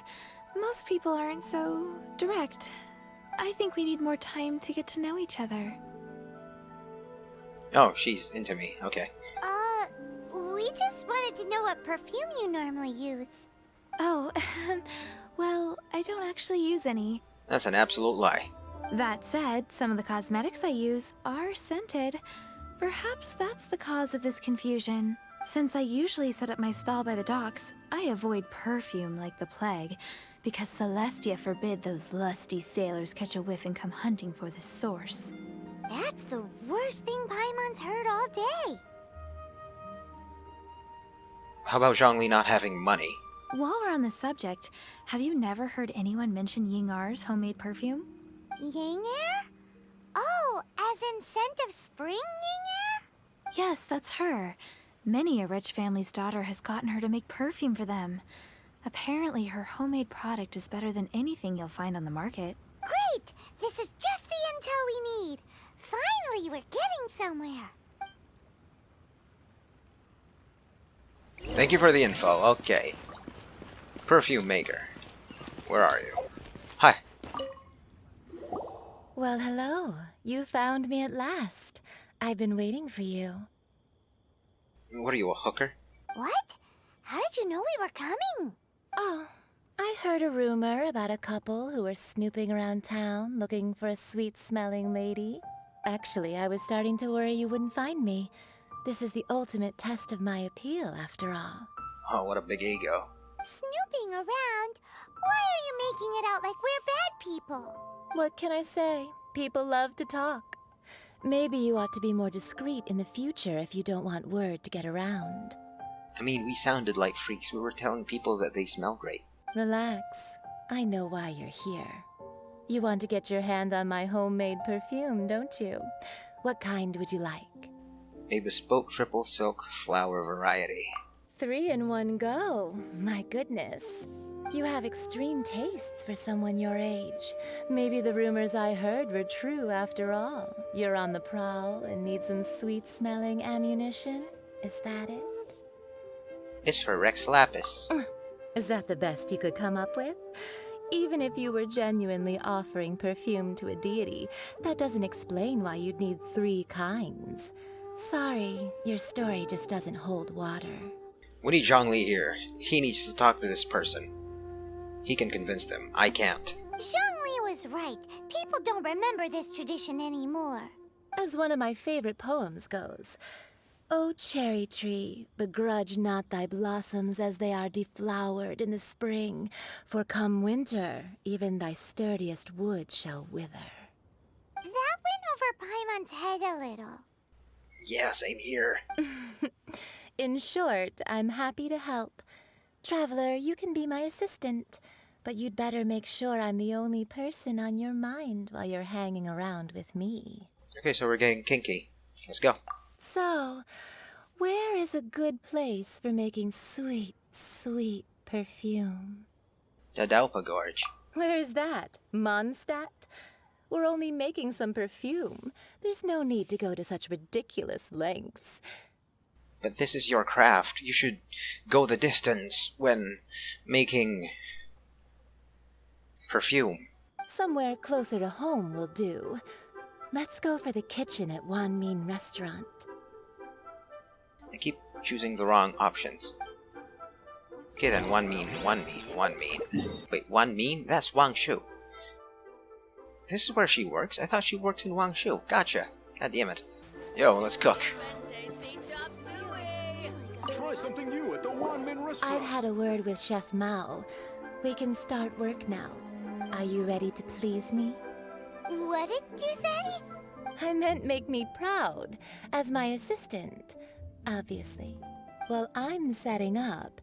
Most people aren't so direct. I think we need more time to get to know each other. Oh, she's into me. Okay. We just wanted to know what perfume you normally use. Oh, well, I don't actually use any. That's an absolute lie. That said, some of the cosmetics I use are scented. Perhaps that's the cause of this confusion. Since I usually set up my stall by the docks, I avoid perfume like the plague, because Celestia forbid those lusty sailors catch a whiff and come hunting for the source. That's the worst thing Paimon's heard all day. How about Zhongli not having money? While we're on the subject, have you never heard anyone mention Yingar's homemade perfume? Yingar? Oh, as in scent of spring, Yingar? Yes, that's her. Many a rich family's daughter has gotten her to make perfume for them. Apparently, her homemade product is better than anything you'll find on the market. Great! This is just the intel we need. Finally, we're getting somewhere. Thank you for the info. Okay. Perfume maker. Where are you? Hi. Well, hello. You found me at last. I've been waiting for you. What are you, a hooker? What? How did you know we were coming? Oh, I heard a rumor about a couple who were snooping around town looking for a sweet-smelling lady. Actually, I was starting to worry you wouldn't find me. This is the ultimate test of my appeal, after all. Oh, what a big ego. Snooping around? Why are you making it out like we're bad people? What can I say? People love to talk. Maybe you ought to be more discreet in the future if you don't want word to get around. I mean, we sounded like freaks. We were telling people that they smell great. Relax. I know why you're here. You want to get your hand on my homemade perfume, don't you? What kind would you like? A bespoke triple silk flower variety. 3 in one go. My goodness. You have extreme tastes for someone your age. Maybe the rumors I heard were true after all. You're on the prowl and need some sweet-smelling ammunition? Is that it? It's for Rex Lapis. Is that the best you could come up with? Even if you were genuinely offering perfume to a deity, that doesn't explain why you'd need 3 kinds. Sorry, your story just doesn't hold water. We need Zhongli here. He needs to talk to this person. He can convince them. I can't. Zhongli was right. People don't remember this tradition anymore. As one of my favorite poems goes, O cherry tree, begrudge not thy blossoms as they are deflowered in the spring, for come winter, even thy sturdiest wood shall wither. That went over Paimon's head a little. Yeah, same here. In short, I'm happy to help. Traveler, you can be my assistant, but you'd better make sure I'm the only person on your mind while you're hanging around with me. Okay, so we're getting kinky. Let's go. So, where is a good place for making sweet, sweet perfume? Dadalpa Gorge. Where is that? Mondstadt? We're only making some perfume. There's no need to go to such ridiculous lengths. But this is your craft. You should go the distance when making perfume. Somewhere closer to home will do. Let's go for the kitchen at Wan Min Restaurant. I keep choosing the wrong options. Okay then, Wan Min. Wait, Wan Min? That's Wang Shu. This is where she works? I thought she works in Wang Shu. Gotcha. God damn it. Yo, let's cook. Try something new at the Wan Min restaurant. I've had a word with Chef Mao. We can start work now. Are you ready to please me? What did you say? I meant make me proud, as my assistant, obviously. While I'm setting up,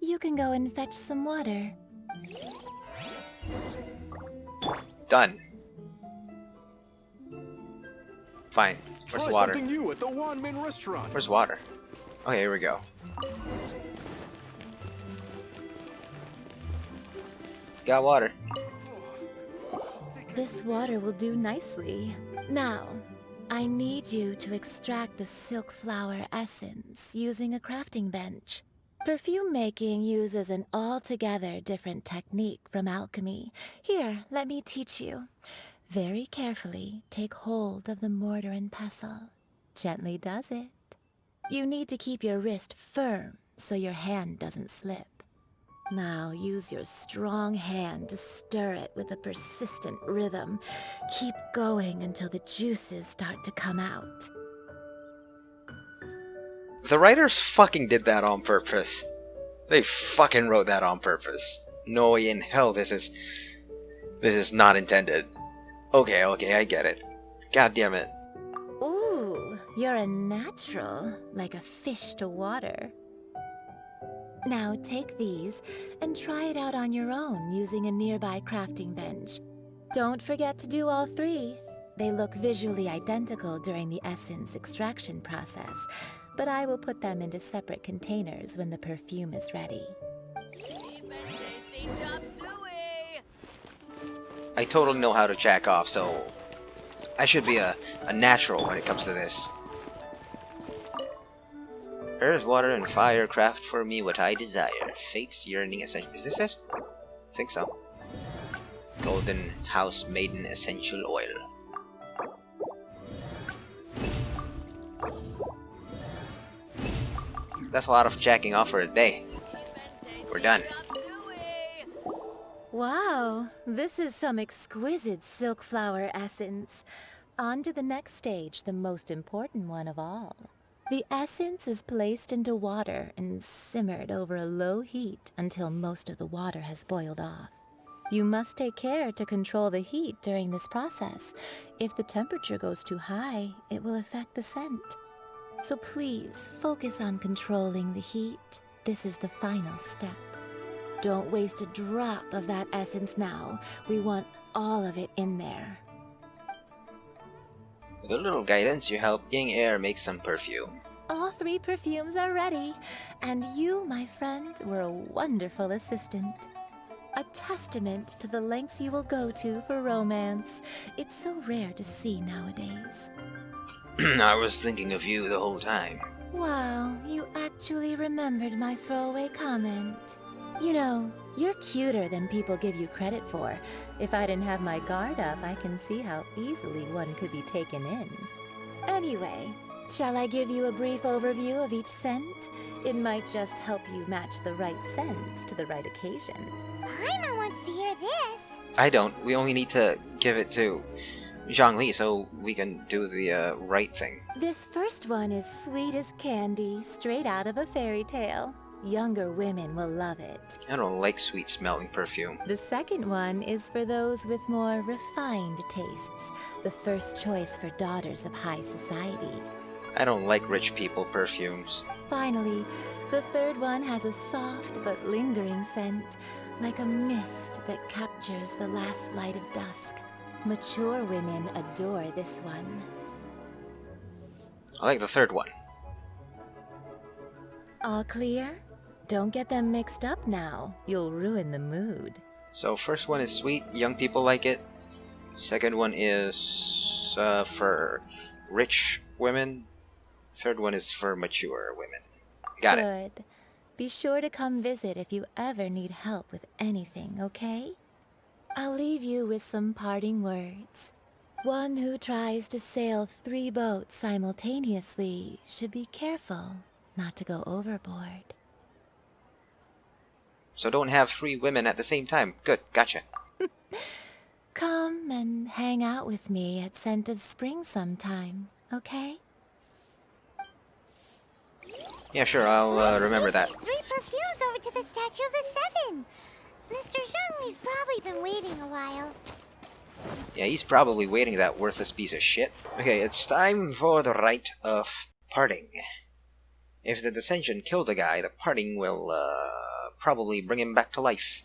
you can go and fetch some water. Done. Fine. Where's Try water? something new at the Wan Min restaurant. Where's water? Okay, here we go. Got water. This water will do nicely. Now, I need you to extract the silk flower essence using a crafting bench. Perfume making uses an altogether different technique from alchemy. Here, let me teach you. Very carefully, take hold of the mortar and pestle. Gently does it. You need to keep your wrist firm so your hand doesn't slip. Now use your strong hand to stir it with a persistent rhythm. Keep going until the juices start to come out. The writers fucking did that on purpose. They fucking wrote that on purpose. No way in hell this is not intended. Okay, I get it. God damn it. Ooh, you're a natural, like a fish to water. Now take these and try it out on your own using a nearby crafting bench. Don't forget to do all three. They look visually identical during the essence extraction process, but I will put them into separate containers when the perfume is ready. I totally know how to jack off, so I should be a natural when it comes to this. Earth, water, and fire craft for me what I desire. Fate's yearning essential. Is this it? I think so. Golden House Maiden Essential Oil. That's a lot of jacking off for a day. We're done. Wow, this is some exquisite silk flower essence. On to the next stage, the most important one of all. The essence is placed into water and simmered over a low heat until most of the water has boiled off. You must take care to control the heat during this process. If the temperature goes too high, it will affect the scent. So please focus on controlling the heat. This is the final step. Don't waste a drop of that essence now. We want all of it in there. With a little guidance, you help Ying Air make some perfume. All three perfumes are ready, and you, my friend, were a wonderful assistant. A testament to the lengths you will go to for romance. It's so rare to see nowadays. I was thinking of you the whole time. Wow, you actually remembered my throwaway comment. You know, you're cuter than people give you credit for. If I didn't have my guard up, I can see how easily one could be taken in. Anyway, shall I give you a brief overview of each scent? It might just help you match the right scent to the right occasion. Paimon wants to hear this. I don't. We only need to give it to Zhongli so we can do the right thing. This first one is sweet as candy, straight out of a fairy tale. Younger women will love it. I don't like sweet-smelling perfume. The second one is for those with more refined tastes. The first choice for daughters of high society. I don't like rich people perfumes. Finally, the third one has a soft but lingering scent, like a mist that captures the last light of dusk. Mature women adore this one. I like the third one. All clear? Don't get them mixed up now. You'll ruin the mood. So first one is sweet, young people like it. Second one is for rich women. Third one is for mature women. Got it. Good. Be sure to come visit if you ever need help with anything, okay? I'll leave you with some parting words. One who tries to sail 3 boats simultaneously should be careful not to go overboard. So don't have 3 women at the same time. Good, gotcha. Come and hang out with me at Scent of Spring sometime, okay? Yeah, sure, I'll remember that. These 3 perfumes over to the Statue of the Seven. Mr. Zhongli's probably been waiting a while. Yeah, he's probably waiting, that worthless piece of shit. Okay, it's time for the rite of parting. If the dissension killed the guy, the parting will probably bring him back to life.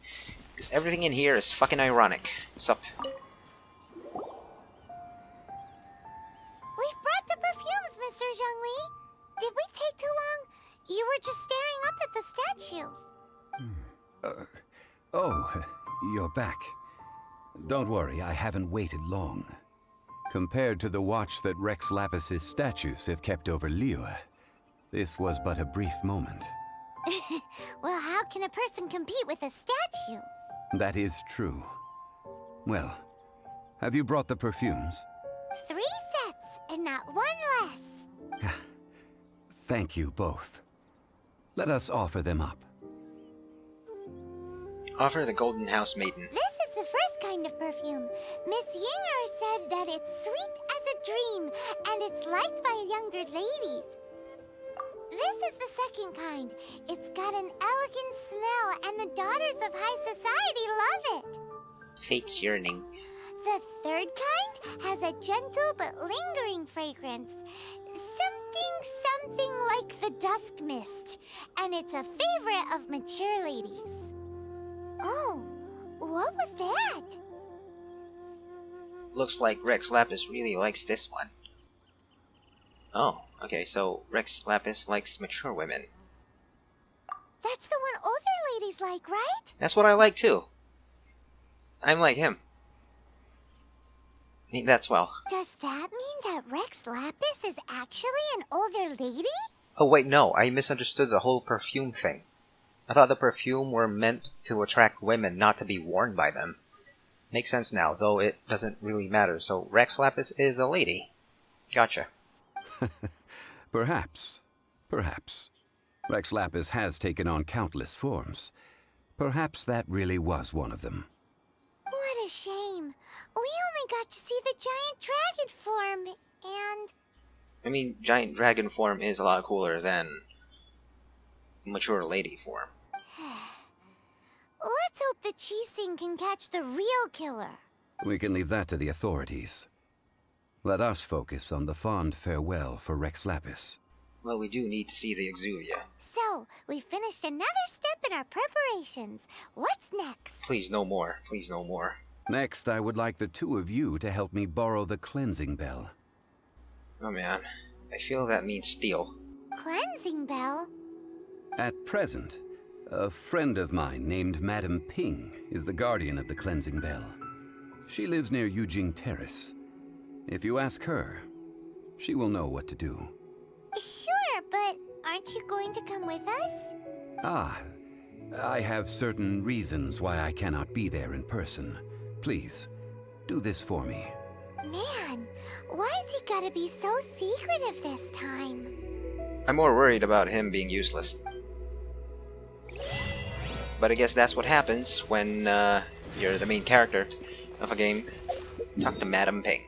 Because everything in here is fucking ironic. Sup? We've brought the perfumes, Mr. Zhongli. Did we take too long? You were just staring up at the statue. Oh, you're back. Don't worry, I haven't waited long. Compared to the watch that Rex Lapis's statues have kept over Liyue, this was but a brief moment. Well, how can a person compete with a statue? That is true. Well, have you brought the perfumes? 3 sets, and not 1 less. Thank you both. Let us offer them up. Offer the Golden House Maiden. This is the first kind of perfume. Miss Yinger said that it's sweet as a dream, and it's liked by younger ladies. This is the second kind. It's got an elegant smell, and the daughters of high society love it. Fate's yearning. The third kind has a gentle but lingering fragrance. Something like the dusk mist. And it's a favorite of mature ladies. Oh, what was that? Looks like Rex Lapis really likes this one. Oh, okay, so Rex Lapis likes mature women. That's the one older ladies like, right? That's what I like too. I'm like him. That's well. Does that mean that Rex Lapis is actually an older lady? Oh wait, no, I misunderstood the whole perfume thing. I thought the perfume were meant to attract women, not to be worn by them. Makes sense now, though it doesn't really matter, so Rex Lapis is a lady. Gotcha. Perhaps. Perhaps. Rex Lapis has taken on countless forms. Perhaps that really was one of them. What a shame. We only got to see the giant dragon form, and... I mean, giant dragon form is a lot cooler than mature lady form. Let's hope the Chising can catch the real killer. We can leave that to the authorities. Let us focus on the fond farewell for Rex Lapis. Well, we do need to see the Exuvia. So, we finished another step in our preparations. What's next? Please, no more. Please, no more. Next, I would like the two of you to help me borrow the cleansing bell. Oh man, I feel that means steal. Cleansing bell? At present, a friend of mine named Madame Ping is the guardian of the cleansing bell. She lives near Yujing Terrace. If you ask her, she will know what to do. Sure, but aren't you going to come with us? Ah, I have certain reasons why I cannot be there in person. Please, do this for me. Man, why's he gotta be so secretive this time? I'm more worried about him being useless. But I guess that's what happens when you're the main character of a game. Talk to Madame Ping.